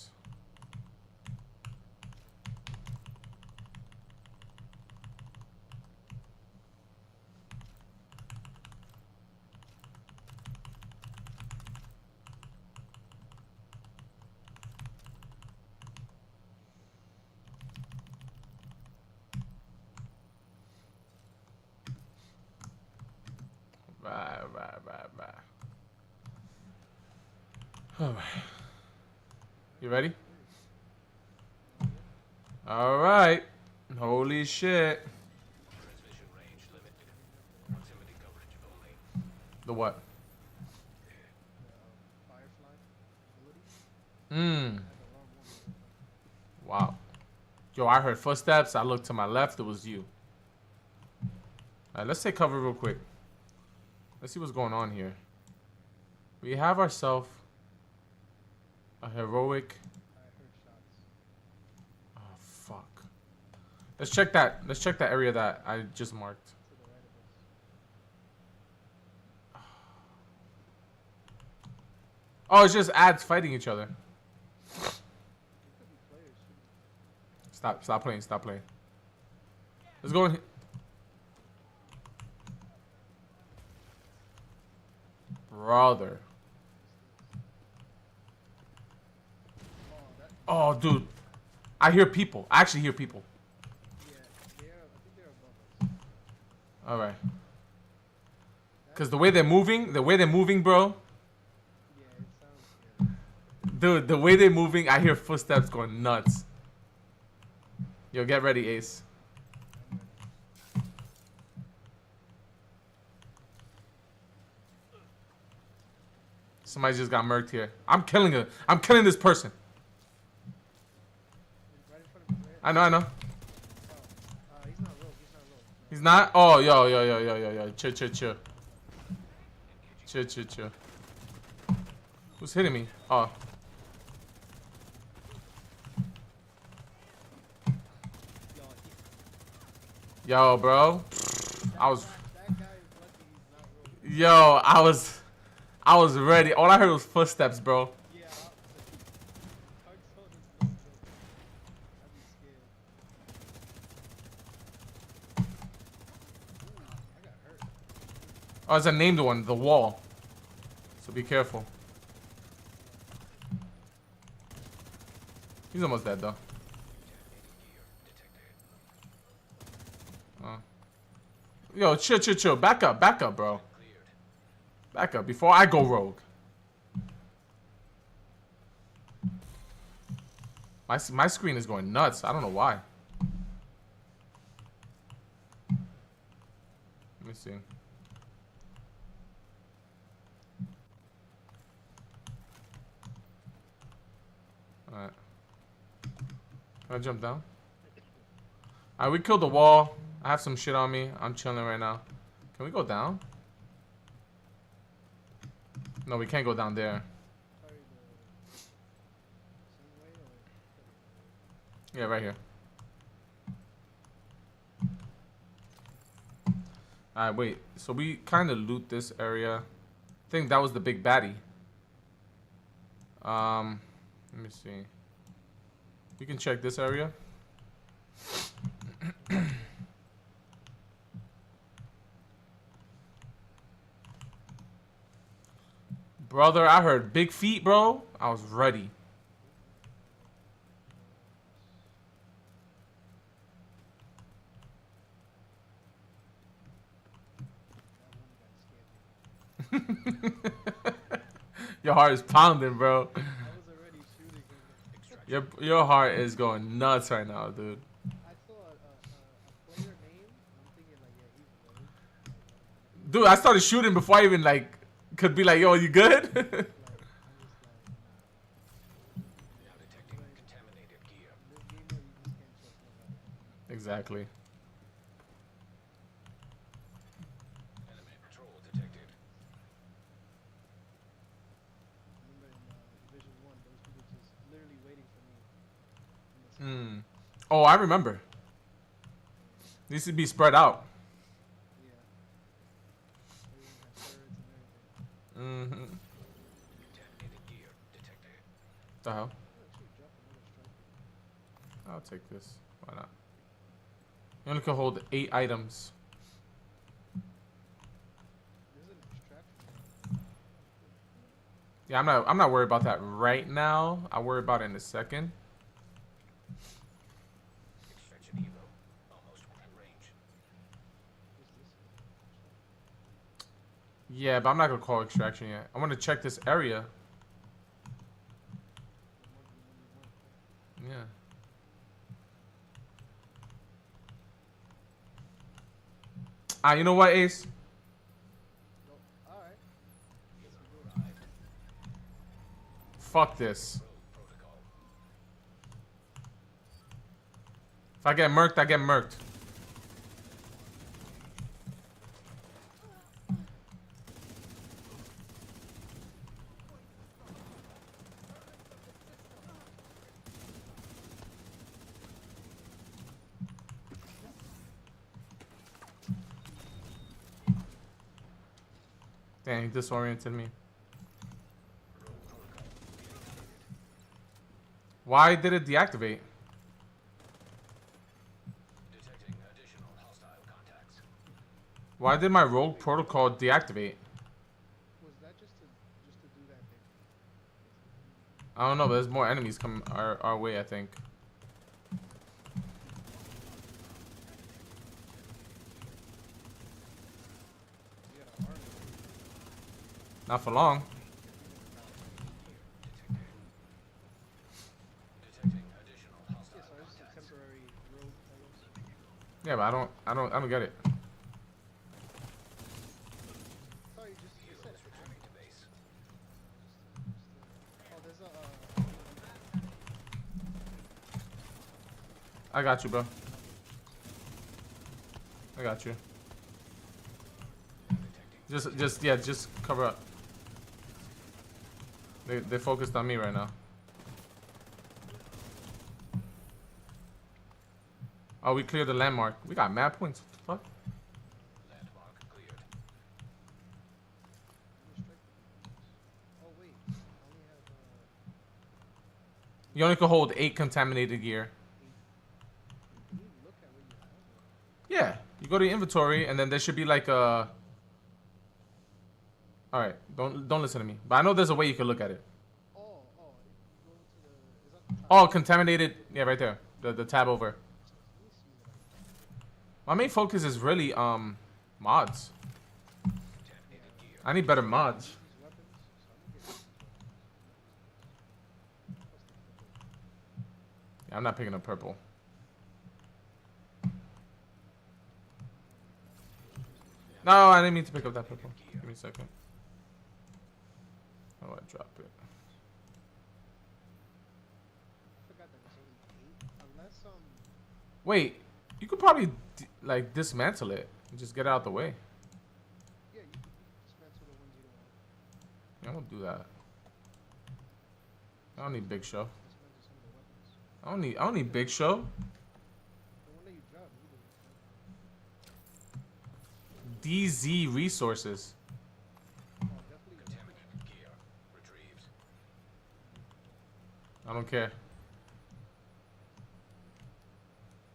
Right. Alright. You ready? Alright. Holy shit. The what? Wow. Yo, I heard footsteps. I looked to my left. It was you. Alright, let's take cover real quick. Let's see what's going on here. We have ourselves a heroic. I heard shots. Oh fuck. Let's check that. Let's check that area that I just marked. To the right of us. Oh, it's just ads fighting each other. There could be players shooting. Stop playing. Stop playing. Let's go in. Brother. Oh, that. Oh, dude. I hear people. I actually hear people. Yeah, I think they're above us. All right. Cause the way they're moving, bro. Yeah, it sounds scary. Dude, the way they're moving, I hear footsteps going nuts. Yo, get ready, Ace. Somebody just got murked here. I'm killing her. I'm killing this person. Right in front of us, right? I know. Oh, he's not rogue. He's not rogue. No. He's not? Oh, yo. Chill. Who's hitting me? Oh. Yo, bro. I was. That guy is lucky he's not rogue. Yo, I was ready. All I heard was footsteps, bro. Yeah, hard zone is no joke. I'd be scared. Ooh, I got hurt. Oh, it's a named one, the wall. So be careful. He's almost dead though. Yo, chill. Back up, bro. Back up before I go rogue. My screen is going nuts. I don't know why. Let me see. Alright. Can I jump down? Alright, we killed the wall. I have some shit on me. I'm chilling right now. Can we go down? No, we can't go down there. Sorry, the same way or? Yeah, right here. Alright, wait. So we kind of loot this area. I think that was the big baddie. Let me see. We can check this area. Brother, I heard big feet, bro. I was ready. Your heart is pounding, bro. I was already shooting him. Your heart is going nuts right now, dude. I saw a player name. I'm thinking like, yeah, he's rogue. Dude, I started shooting before I even like could be like, yo, you good? Like, I'm just like, Now detecting contaminated gear. this game where you just can't trust nobody. Exactly. Enemy patrol detected. Remember in Division 1, those people just literally waiting for me. In the sky. Oh, I remember. These should be spread out. Yeah. They even have turrets and everything. Contaminated gear detected. The hell? Oh, actually drop another striker. I'll take this. Why not? You only can hold 8 items. There's an extraction. Yeah, I'm not worried about that right now. I'll worry about it in a second. Extraction helo. Almost within range. What's this? Yeah, but I'm not gonna call extraction yet. I want to check this area. Yeah. Ah, you know what, Ace? No. Alright. Fuck this. Rogue protocol. If I get murked, I get murked. Dang, he disoriented me. Why did it deactivate? Detecting additional hostile contacts. Why did my rogue protocol deactivate? Was that just to do that thing? I don't know, but there's more enemies coming our way, I think. We got an army. Not for long. Detecting additional Yeah, hostile so it's just a contacts. temporary road, I guess. Yeah, but I don't get it. Oh, you just you said Heroes returning to base. oh, there's a I got you, bro. I got you. Just cover up. They focused on me right now. Oh, we cleared the landmark. We got mad points. What the fuck? Landmark cleared. oh wait, I only have You only can hold 8 contaminated gear. can you look at what you have? Yeah, you go to your inventory and then there should be like a. All right, don't listen to me. But I know there's a way you can look at it. Oh, go to the is that the top? Oh, contaminated. Yeah, right there. The tab over. Let me see what I My main focus is really mods. Contaminated gear. I need better mods. these weapons. So I'm gonna get these weapons. Yeah, I'm not picking up purple. No, I didn't mean to pick up that purple. Give me a second. How do I drop it? I forgot that it's only 8 unless Wait, you could probably like dismantle it and just get it out the way. yeah, you can dismantle the ones you don't want. Yeah, I won't do that. I don't need Big Show. Dismantle some of the weapons. I don't need Big Show. The one that you dropped, you DZ resources. oh, definitely. Contaminated gear retrieved. I don't care.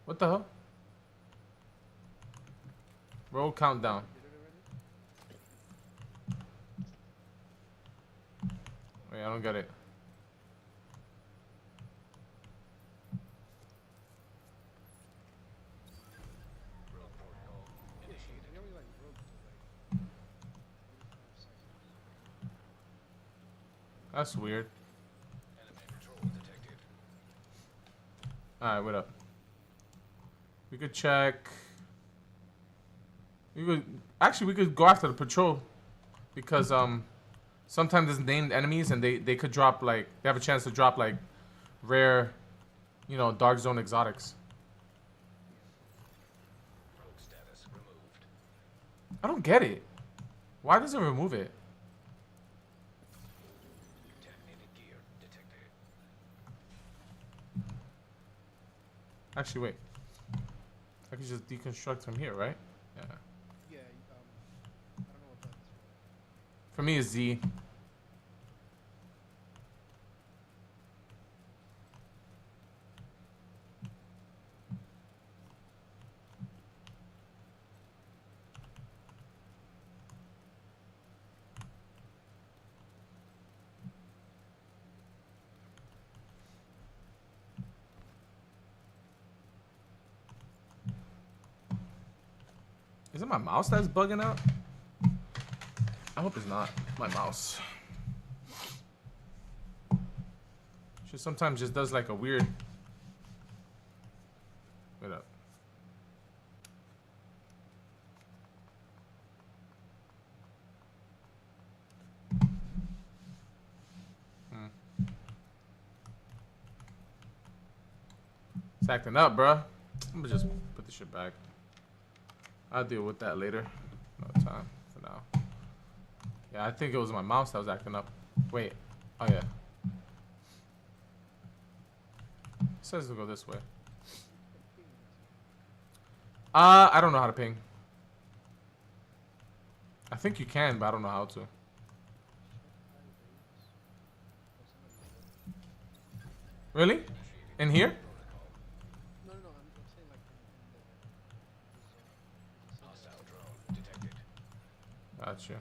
What the hell? Roll countdown. Did it already? Wait, I don't get it. Rogue protocol initiated. We only like broke to like 45 seconds. That's weird. Enemy patrol detected. Alright, what up? We could check. We could go after the patrol. Because sometimes there's named enemies and they could drop like they have a chance to drop like rare, you know, dark zone exotics. Rogue status removed. I don't get it. Why does it remove it? Contaminated gear detected. Actually, wait. I could just deconstruct from here, right? Yeah. Yeah, I don't know what that is For me, it's Z. Is it my mouse that's bugging out? I hope it's not my mouse. She sometimes just does like a weird. Wait up. It's acting up, bruh. I'm gonna just put the shit back. I'll deal with that later. No time for now. Yeah, I think it was my mouse that was acting up. Wait. Oh, yeah. It says to go this way. I don't know how to ping. I think you can, but I don't know how to. Really? In here? No, no, no. I'm saying like in the zone. Hostile drone detected. Gotcha.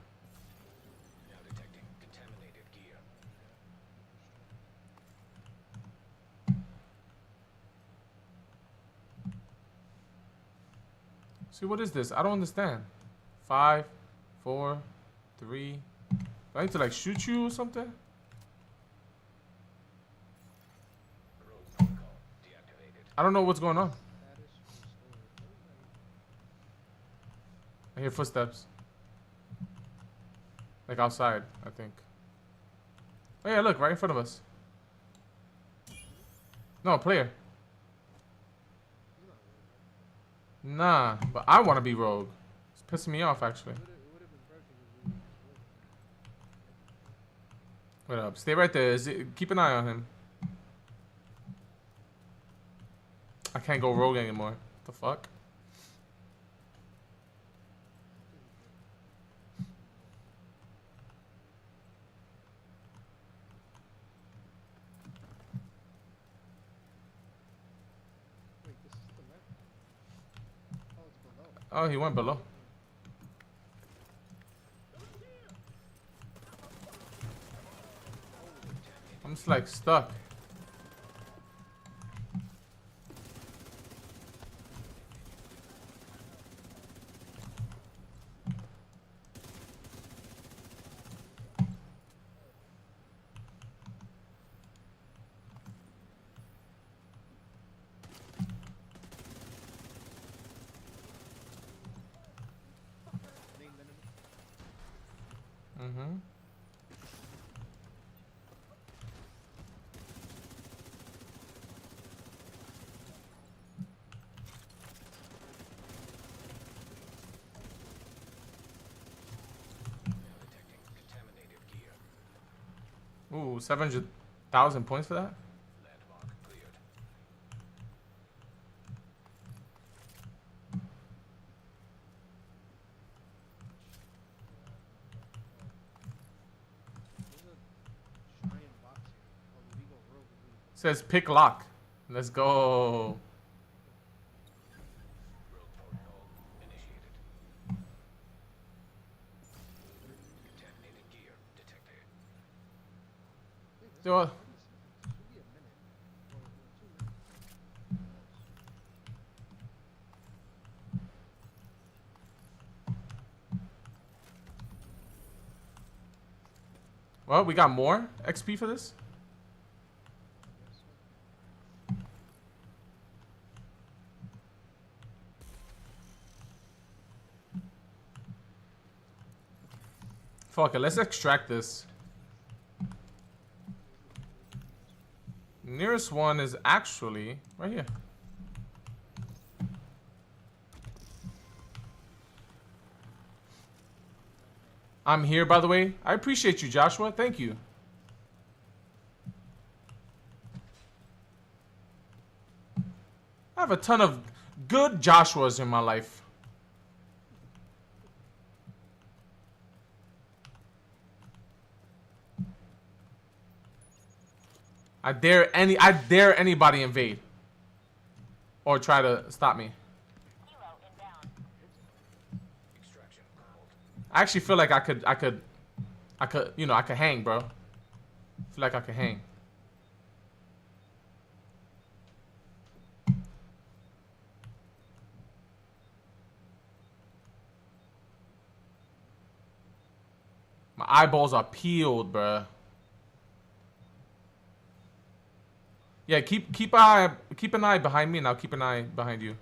Now detecting contaminated gear. See, what is this? I don't understand. 5, 4, 3. Do I need to like shoot you or something? Rogue protocol deactivated. I don't know what's going on. Status restored. What is that? I hear footsteps. Like outside, I think. Oh yeah, look, right in front of us. No, player. Nah, but I want to be rogue. It's pissing me off, actually. It would have been perfect if we were Wait up. Stay right there. Keep an eye on him. I can't go rogue anymore. The fuck? Wait, this is the left? Oh, it's below. Oh, he went below. I'm just like stuck. Named enemy. Mm-hmm. Now detecting contaminated gear. Ooh, 700,000 points for that? Landmark cleared. There's a giant box here. Oh, we go rogue. Says pick lock. Let's go. Rogue protocol initiated. Contaminated gear detected. Yo, This should be a minute. Or 2 minutes. well, we got more XP for this? Fuck it, let's extract this. Nearest one is actually right here. I'm here, by the way. I appreciate you, Joshua. Thank you. I have a ton of good Joshuas in my life. I dare anybody invade or try to stop me. Extraction called. I actually feel like I could, you know, I could hang, bro. I feel like I could hang. My eyeballs are peeled, bruh. Yeah, keep an eye behind me, and I'll keep an eye behind you.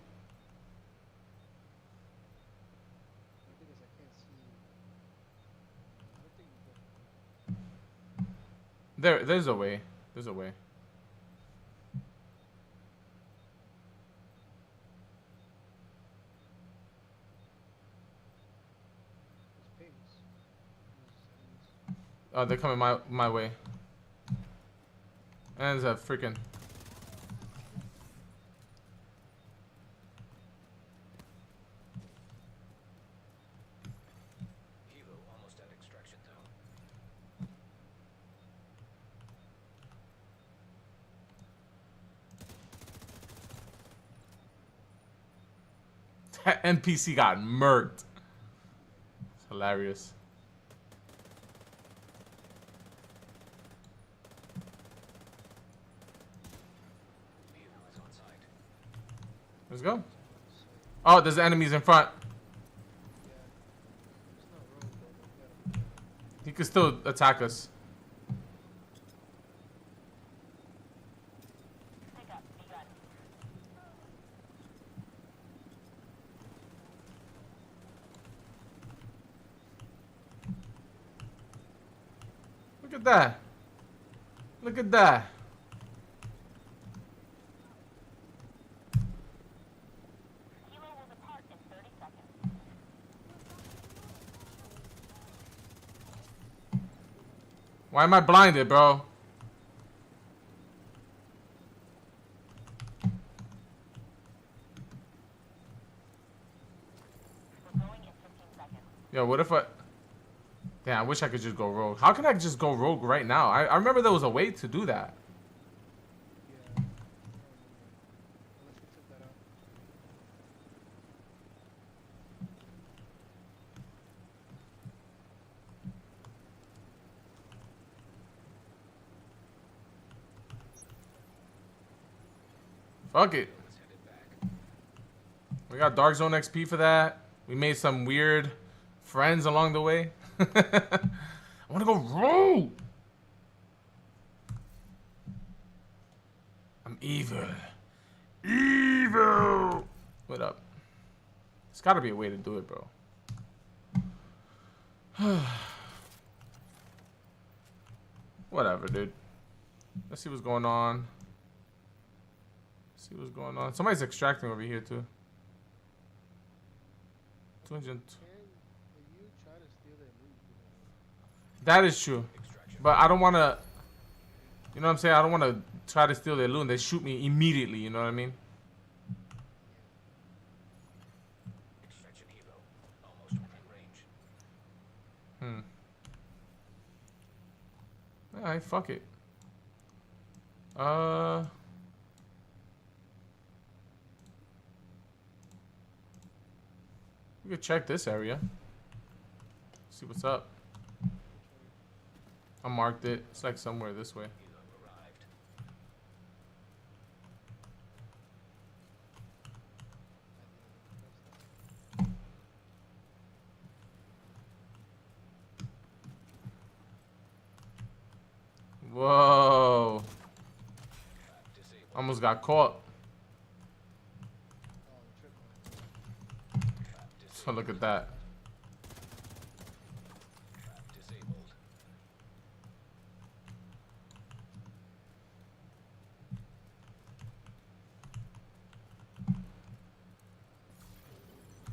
The thing is, I can't see. I don't think you can. There's a way. There's a way. There's pings. There's enemies. Oh, they're coming my way. And there's a freaking. That NPC got murked. It's hilarious. Let's go. Oh, there's enemies in front. He could still attack us. Look at that. Look at that. Why am I blinded, bro? Yo, what if I... Damn, I wish I could just go rogue. How can I just go rogue right now? I remember there was a way to do that. Yeah. Unless we took that out. Fuck it. We got Dark Zone XP for that. We made some weird friends along the way. I want to go rogue. I'm evil. Evil. What up? There's got to be a way to do it, bro. Whatever, dude. Let's see what's going on. See what's going on. Somebody's extracting over here too. 200. Can you try to steal their loot? That is true, but I don't want to. You know what I'm saying? I don't want to try to steal their loot and they shoot me immediately. You know what I mean? Extraction helo. Almost within range. Alright, fuck it. We could check this area. See what's up. I marked it. It's like somewhere this way. Helo arrived. Whoa. Disabled. Almost got caught. Oh, the trip line. So look at that. Disabled.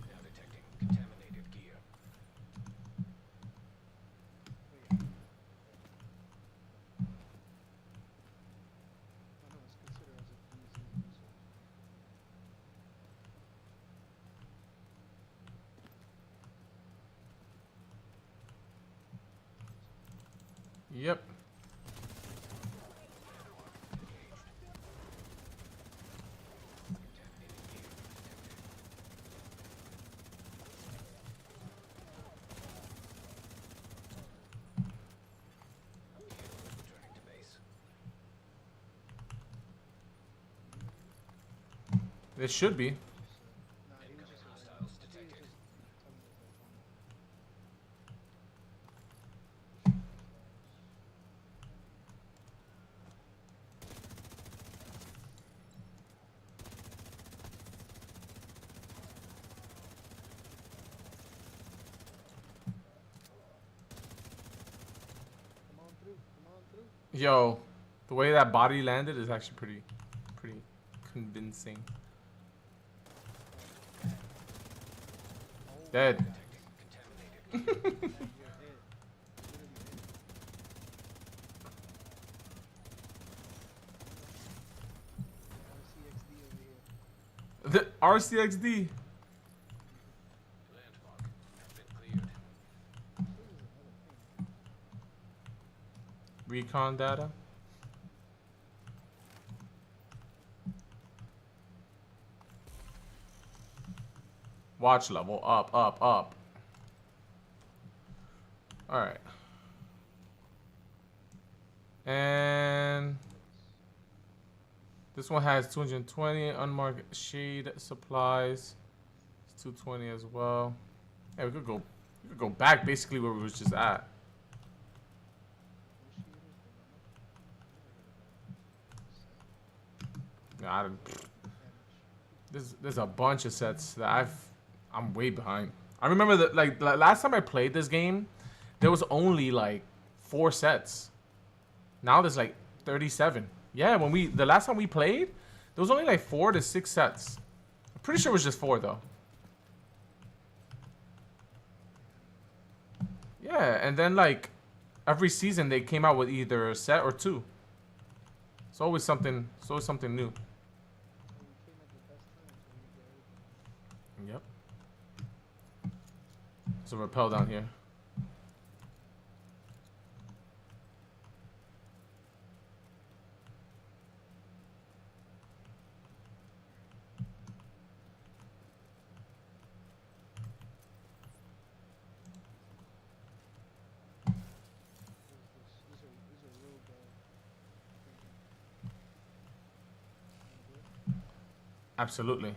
Now detecting contaminated gear. Oh no, it's considered as a DZ resource. Yep. Returning to base. It should be. Nah, he was just Hostiles he was detected. just telling us that phone. Come on through, come on through. Yo, the way that body landed is actually pretty convincing. Dead. Contaminated gear. You're hit. Literally hit. RCXD over here. The RCXD. Landmark has been cleared. Recon data. Watch level. Up, up, up. Alright. And this one has 220 unmarked shade supplies. It's 220 as well. Yeah, we could go back basically where we was just at. Yeah, I don't, there's a bunch of sets that I'm way behind. I remember that like last time I played this game, there was only like 4 sets. Now there's like 37. Yeah, the last time we played, there was only like 4 to 6 sets. I'm pretty sure it was just 4 though. Yeah, and then like every season they came out with either a set or 2. It's always something new. Yep. There's a rappel down here. Absolutely.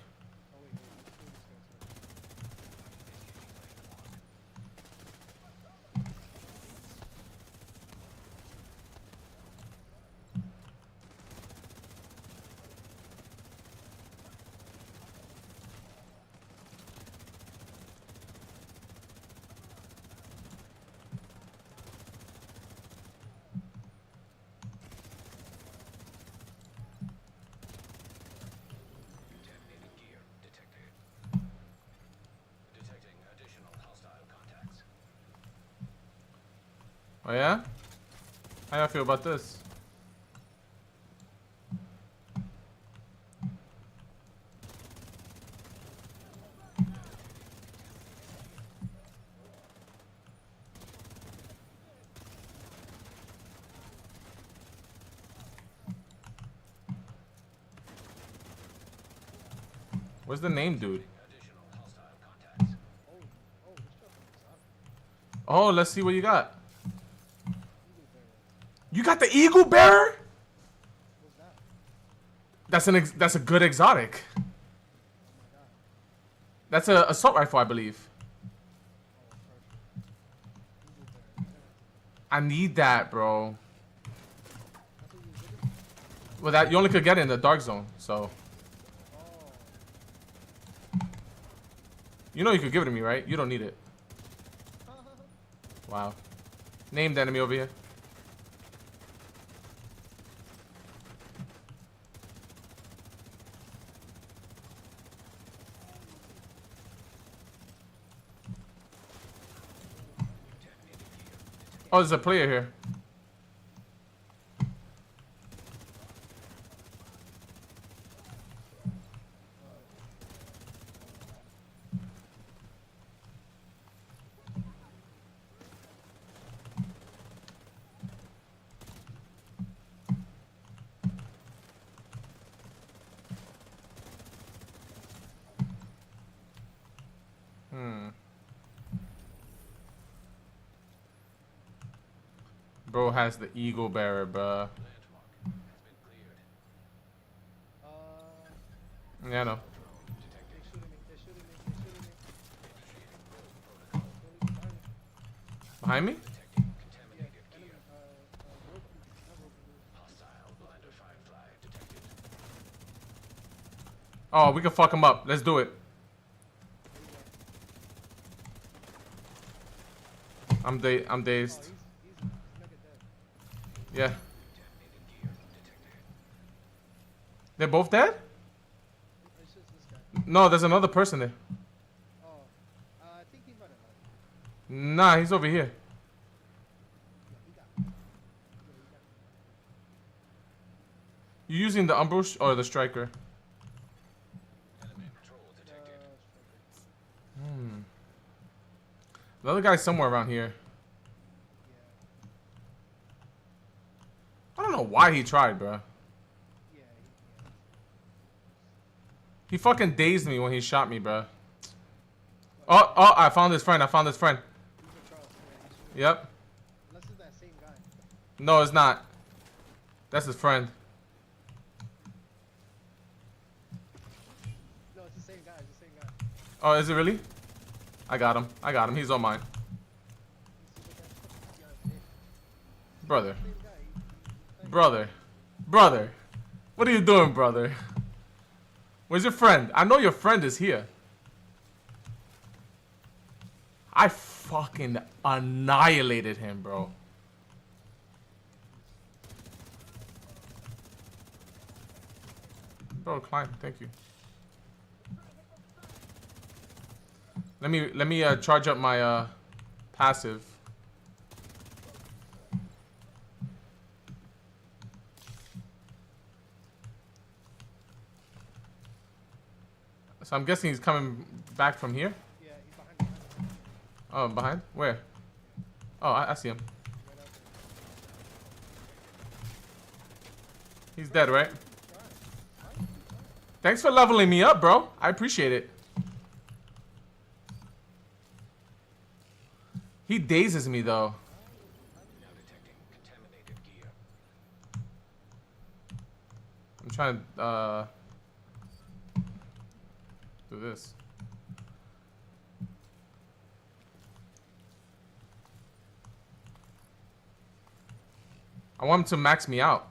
Contaminated gear detected. Detecting additional hostile contacts. Oh yeah? How y'all feel about this? Where's the name, dude? Additional hostile contacts. Oh, let's see what you got. You got the Eagle Bearer? That's a good exotic. That's a assault rifle, I believe. I need that, bro. Well, that you only could get it in the dark zone, so. You know you could give it to me, right? You don't need it. Wow. Named enemy over here. Oh, there's a player here. Bro has the Eagle Bearer, bruh. Landmark has been cleared. Yeah, I know. Behind me? Detecting contaminated gear. Hostile blinder firefly detected. Oh, we can fuck him up. Let's do it. I'm dazed. Yeah. Contaminated gear detected. They're both dead? It's just this guy. No, there's another person there. Oh, I think he might have left. Nah, he's over here. Yeah, he got me. You using the ambush or the striker? Enemy patrol detected. The other guy's somewhere around here. I don't know why he tried, bro. He fucking dazed me when he shot me, bro. Oh, I found his friend. I found his friend. He's with Charles. Yeah, he's shooting. Yep. Unless it's that same guy. No, it's not. That's his friend. No, it's the same guy. It's the same guy. Oh, is it really? I got him. I got him. He's on mine. Brother. Same guy. Brother. Brother. What are you doing, brother? Where's your friend? I know your friend is here. I fucking annihilated him, bro. Bro, climb. Thank you. Let me charge up my passive. So I'm guessing he's coming back from here. Yeah, he's behind. Oh, behind? Where? Oh, I see him. Right out there. He's dead, right? Thanks for leveling me up, bro. I appreciate it. He dazes me, though. Now detecting contaminated gear. I'm trying to, do this. I want him to max me out.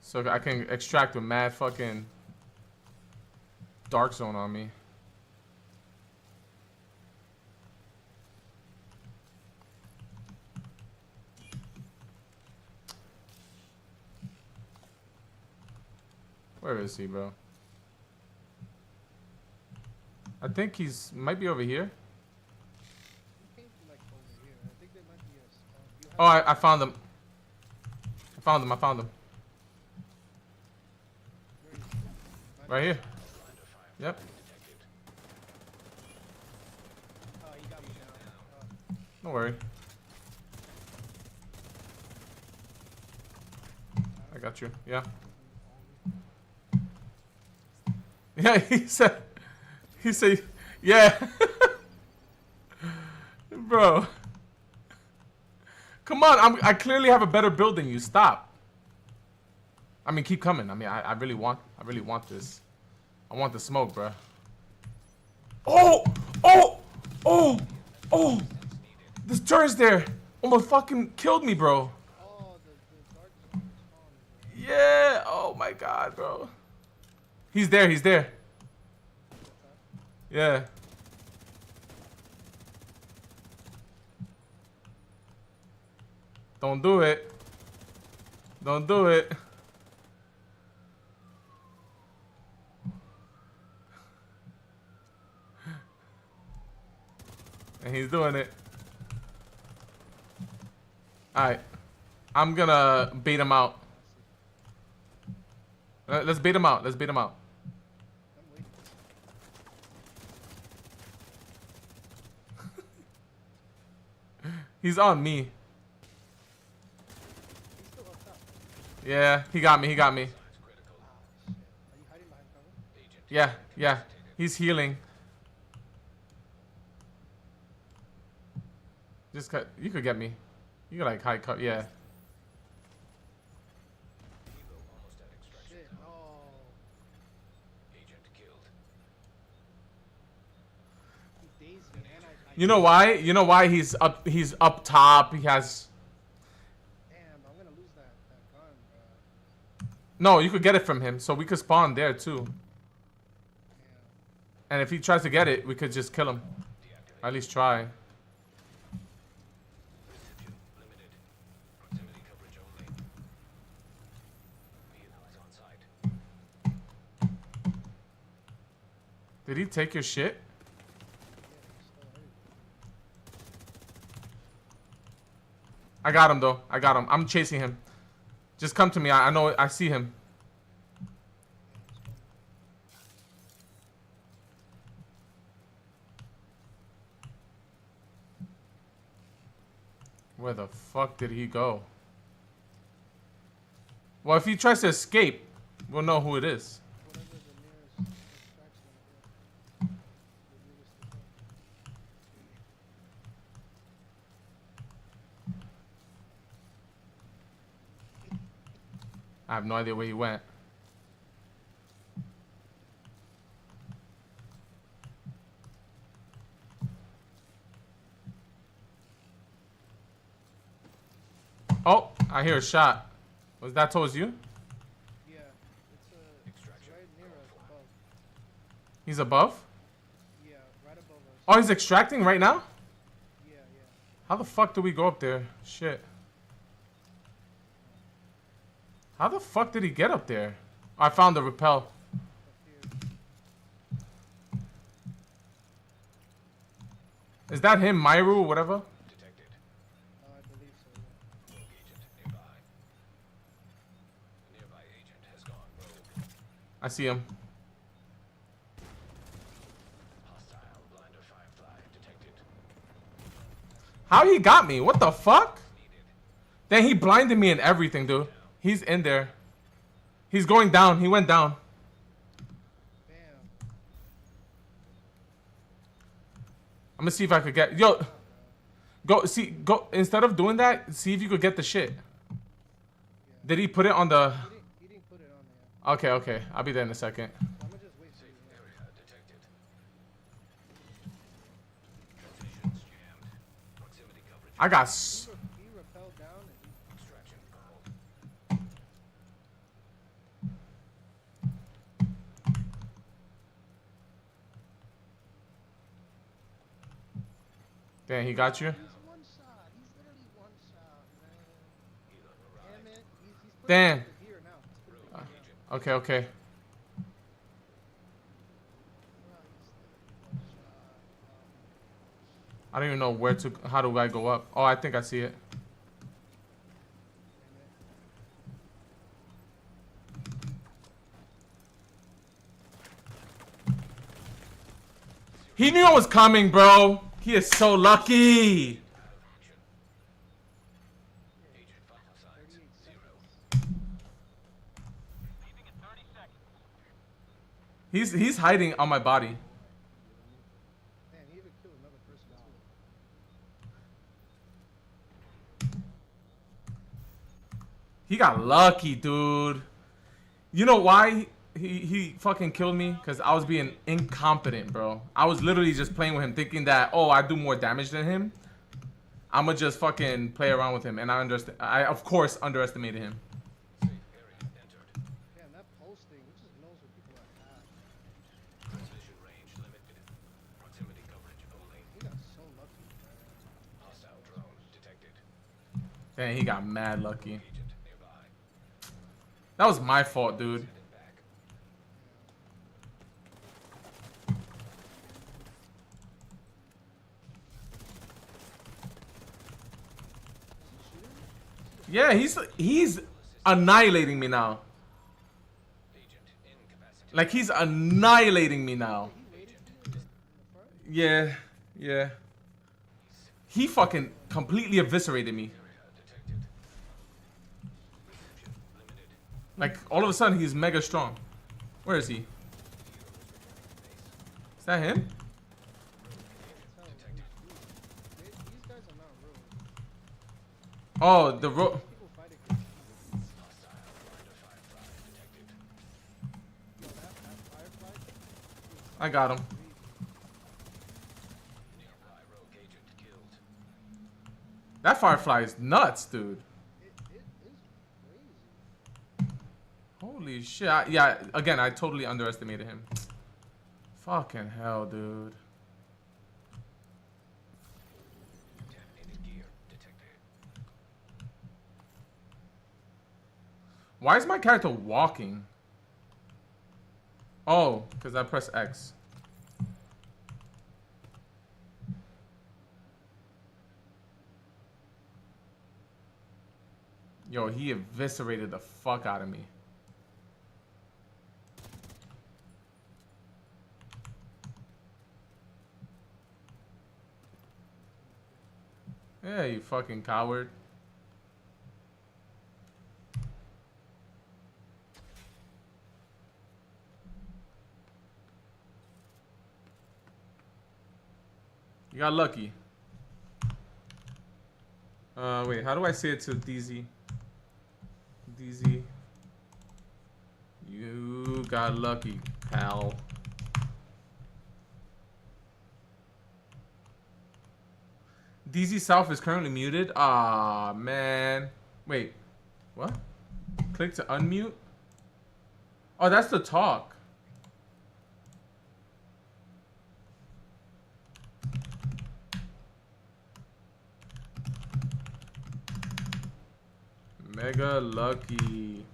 So I can extract a mad fucking dark zone on me. Where is he, bro? I think he's might be over here. He came from like over here. I think there might be a spawn. You Oh, have I found him. I found him. I found him. where is he? Right here. Yep. Oh, he got me now. Don't worry. I got you. Yeah. Yeah, he said, yeah. Bro. Come on, I clearly have a better build than you. Stop. I mean, keep coming. I mean, I really want this. I want the smoke, bro. Oh! Oh! Oh! Oh! This turret's there. Almost fucking killed me, bro. Oh, the dark zone spawned. Yeah. Oh my god, bro. He's there. He's there. Yeah. Don't do it. Don't do it. And he's doing it. Alright. I'm gonna bait him out. Let's bait him out. Let's bait him out. I'm waiting. He's on me. He's still up top. Yeah, he got me. He got me. Ah, shit. Are you hiding behind cover? Yeah, yeah. He's healing. Just cut. You could get me. You could like high cut. Yeah. Helo almost at extraction. Shit. Oh. Agent killed. He dazed me and I You know why? You know why he's up? He's up top. He has. damn, I'm gonna lose that gun, bro. No, you could get it from him. So we could spawn there too. Damn. And if he tries to get it, we could just kill him. Or at least try. Reception limited. Proximity coverage only. Vehicles on site. Did he take your shit? I got him though. I got him. I'm chasing him. Just come to me. I know. I see him. Where the fuck did he go? Well, if he tries to escape, we'll know who it is. Whatever the nearest extraction is. The nearest thing. I have no idea where he went. Oh, I hear a shot. Was that towards you? Yeah, it's right near us above. He's above? Yeah, right above us. Oh, he's extracting right now? Yeah, yeah. How the fuck do we go up there? Shit. How the fuck did he get up there? I found the rappel. Up here. Is that him, Myru, or whatever? Detected. I believe so, yeah. Rogue agent nearby. The nearby agent has gone rogue. I see him. Hostile blinder firefly detected. How he got me? What the fuck? Needed. Then he blinded me and everything, dude. He's in there. He's going down. He went down. Bam. I'm gonna see if I could get... Yo, go, instead of doing that, see if you could get the shit. Did he put it on the... He didn't put it on there. Okay, okay. I'll be there in a second. I'm gonna just wait for you. Area detected. Transmissions jammed. Proximity coverage. I got... He rappelled down and he... Extraction called. Damn, he got you? He's one shot. He's literally one shot, man. Healer Damn arrived. it. He's putting Damn. it here now. He's putting it here now. Okay, okay. Bro, he's literally one shot. I don't even know where to... How do I go up? Oh, I think I see it. He knew I was coming, bro. He is so lucky. Agent vital signs. 0. He's hiding on my body. Damn, he even killed another person too. He got lucky, dude. You know why he fucking killed me? Because I was being incompetent, bro. I was literally just playing with him, thinking that, oh, I do more damage than him. I'ma just fucking play around with him, and I of course underestimated him. Safe area entered. Damn, that posting, it just knows where people are at. Transmission range limited. Proximity coverage only. He got so lucky, man. Hostile drone detected. Dang, he got mad lucky. Agent nearby. That was my fault, dude. Headed back. Yeah, he's annihilating me now. Agent incapacitated. Like, he's annihilating me now. He waited for you in the front? Yeah, yeah. He fucking completely eviscerated me. Area detected. Reception limited. Like, all of a sudden, he's mega strong. Where is he? Is that him? Tell him, these guys are not real. Oh, the People fight against you. Hostile blinder firefly detected. Yo, that firefly is I got him. crazy. Nearby rogue agent killed. That firefly is nuts, dude. It is crazy. Holy shit. Yeah, again, I totally underestimated him. Fucking hell, dude. Contaminated gear detected. Why is my character walking? Oh, because I pressed X. Yo, he eviscerated the fuck out of me. Yeah, you fucking coward. You got lucky. Wait, how do I say it to DZ? DZ. You got lucky, pal. DZ South is currently muted. Ah, man. Wait. What? Click to unmute? Oh, that's the talk. Mega lucky.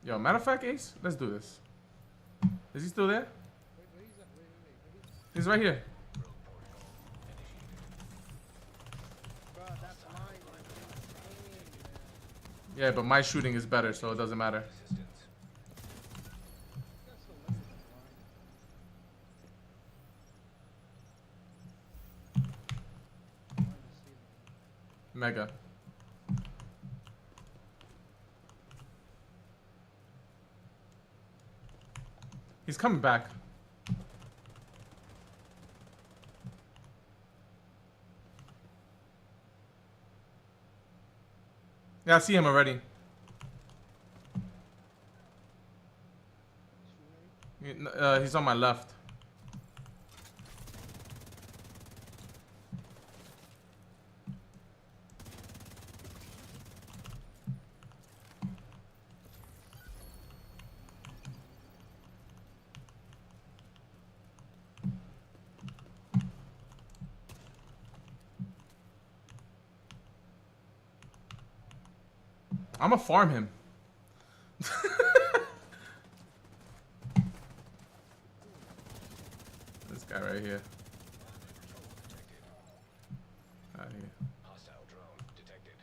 Yo, matter of fact, Ace, let's do this. Is he still there? Wait, he's at, wait. He's right here. Bro, that's mine, like, insane, man. Yeah, but my shooting is better, so it doesn't matter. Assistance. That's so limited on mine. Mega. He's coming back. Yeah, I see him already. He's on my left. I'ma farm him. This guy right here. Out here. Hostile drone detected.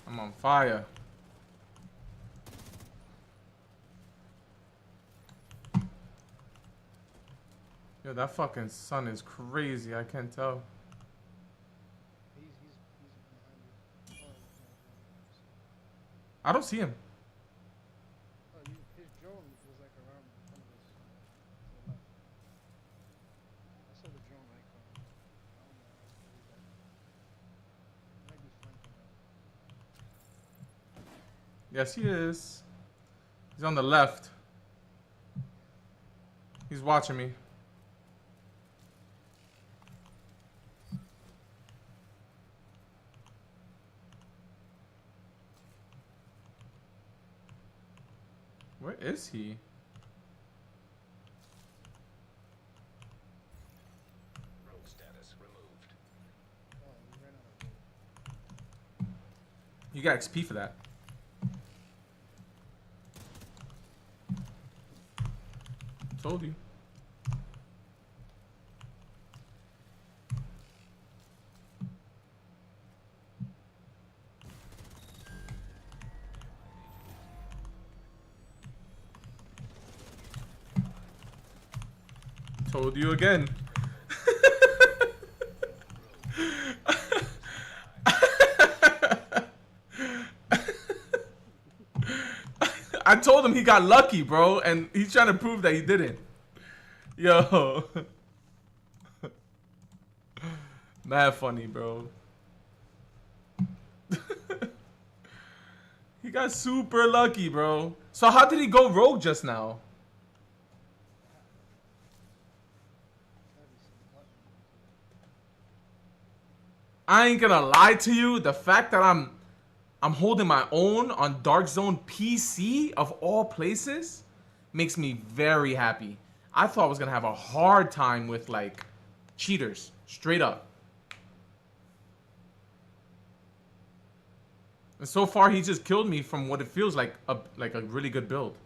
I'm on fire. Yo, that fucking sun is crazy. I can't tell. He's behind you. I don't see him. His drone was like around in front of us. To the left. I saw the drone icon. I don't know. He might be flanking us. Yes, he is. He's on the left. He's watching me. Where is he? Rogue status removed. Oh, he ran out of road. You got XP for that. Told you. Told you again. I told him he got lucky, bro, and he's trying to prove that he didn't. Yo. Mad funny, bro. He got super lucky, bro. So how did he go rogue just now? I ain't gonna lie to you. The fact that I'm holding my own on Dark Zone PC of all places makes me very happy. I thought I was gonna have a hard time with like cheaters, straight up. And so far, he just killed me from what it feels like a really good build.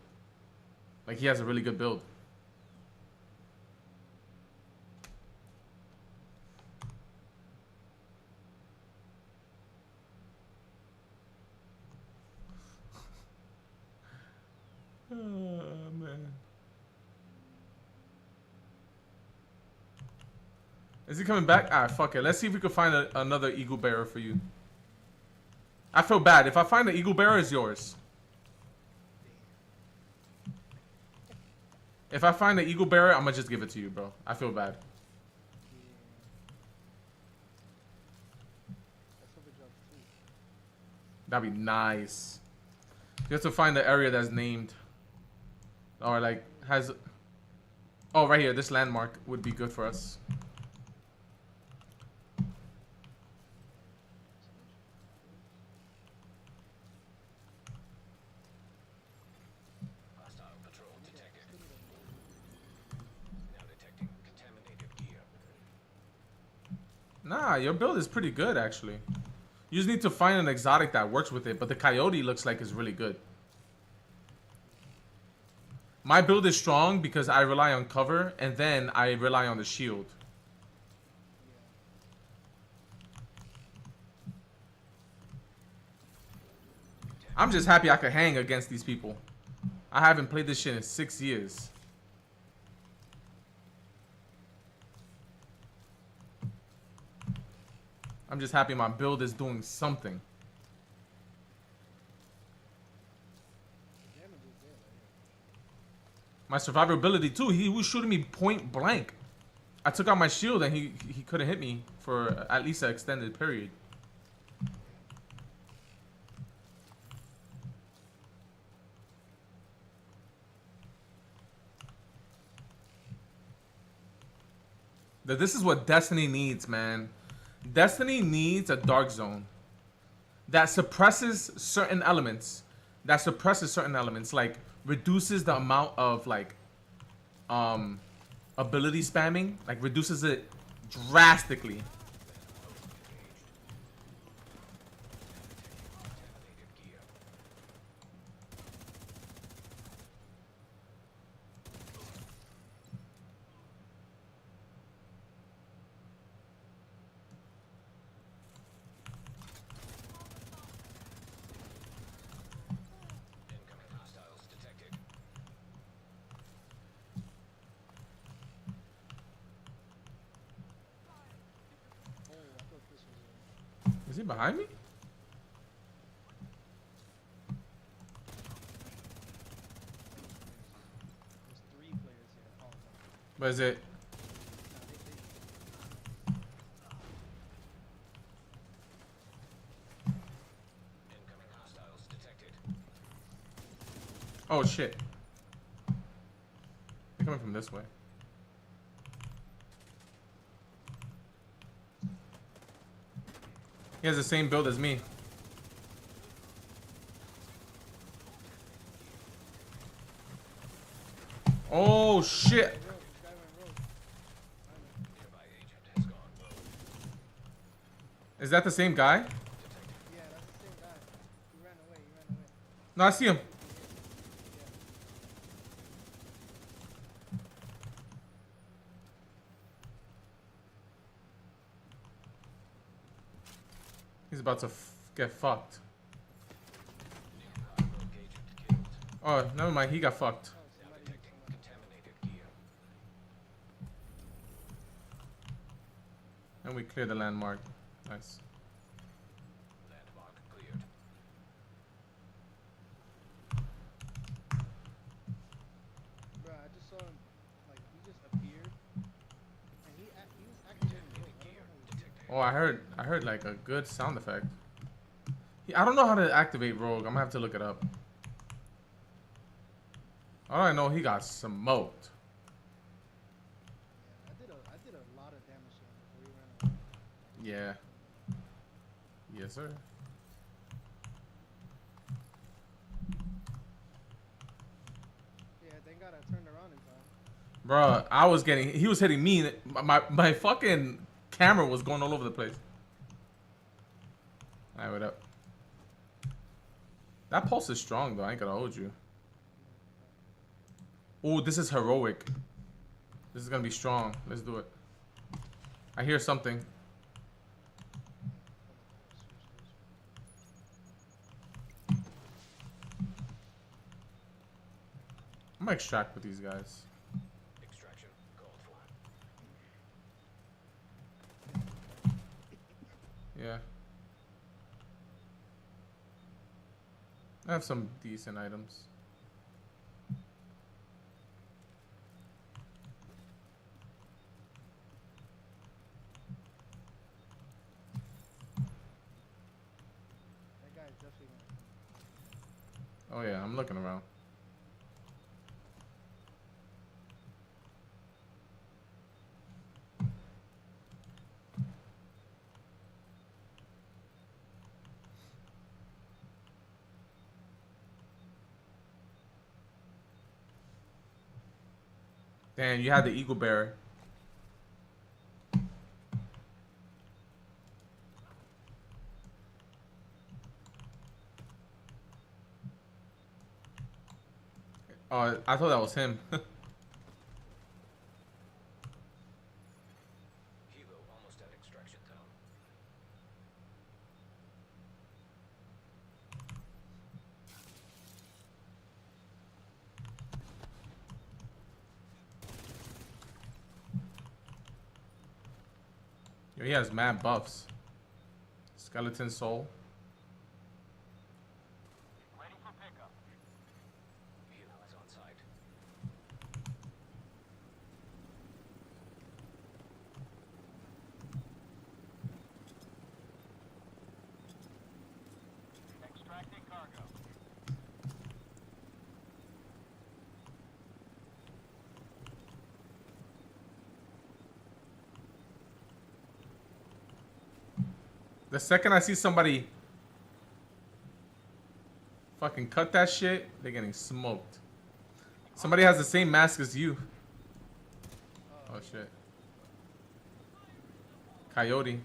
Like he has a really good build. Oh, man. Is he coming back? Ah, fuck it. Let's see if we can find another eagle bearer for you. I feel bad. If I find the eagle bearer, it's yours. If I find the eagle bearer, I'm gonna just give it to you, bro. I feel bad. That'd be nice. You have to find the area that's named. Or like has... Oh, right here. This landmark would be good for us. Hostile patrol detected. Now detecting contaminated gear. Nah, your build is pretty good, actually. You just need to find an exotic that works with it, but the coyote looks like it's really good. My build is strong because I rely on cover, and then I rely on the shield. I'm just happy I could hang against these people. I haven't played this shit in 6 years. I'm just happy my build is doing something. My survivability too. He was shooting me point blank. I took out my shield and he couldn't hit me for at least an extended period. This is what Destiny needs, man. Destiny needs a dark zone that suppresses certain elements. Like reduces the amount of like ability spamming, like reduces it drastically. Incoming hostiles detected. Oh, I thought this was Is he behind me? there's 3 players here. Oh, no. What is it? Nah, Incoming hostiles detected. Oh shit. They're coming from this way. He has the same build as me. Oh shit. This guy went rogue. Nearby agent has gone rogue. Is that the same guy? Yeah, that's the same guy. He ran away. No, I see him. He's about to get fucked. Nearby rogue agent killed. Oh, never mind. He got fucked. Now detecting contaminated gear. And we clear the landmark. Nice. Landmark cleared. Bro, I just saw him, like, he just appeared, and he was activating rogue. I don't know how he did it. Oh, I heard like a good sound effect. I don't know how to activate Rogue. I'm gonna have to look it up. All I know, he got smoked. Yeah, I did a lot of damage to him before he ran away. Yeah. Yes, sir. Yeah, thank God I turned around in time. Bruh, he was hitting me. My fucking camera was going all over the place. Alright, what up? That pulse is strong though, I ain't gonna hold you. Oh, this is heroic. This is gonna be strong. Let's do it. I hear something. I'm gonna extract with these guys. Extraction called for. Yeah. I have some decent items. That guy's definitely gonna. Oh yeah, I'm looking around. Damn, you had the Eagle Bearer. Oh, I thought that was him. Hilo almost at extraction zone. Yo, he has mad buffs. Skeleton Soul. Ready for pickup. Hilo is on site. Extracting cargo. The second I see somebody fucking cut that shit, they're getting smoked. Somebody has the same mask as you. Oh shit. Coyote.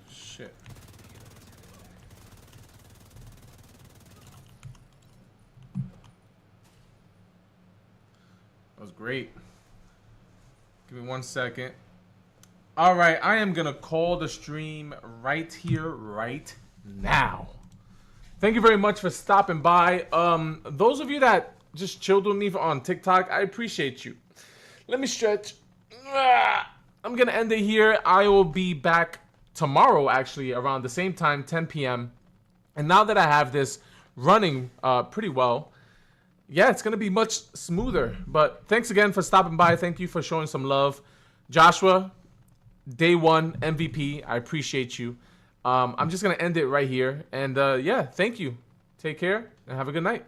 Shit. That was great. Give me 1 second. All right, I am gonna call the stream right here, right now. Thank you very much for stopping by. Those of you that just chilled with me on TikTok, I appreciate you. Let me stretch. I'm gonna end it here. I will be back tomorrow, actually, around the same time, 10 p.m. And now that I have this running pretty well, yeah, it's gonna be much smoother. But thanks again for stopping by. Thank you for showing some love. Joshua, day one MVP. I appreciate you. I'm just gonna end it right here. And yeah, thank you. Take care and have a good night.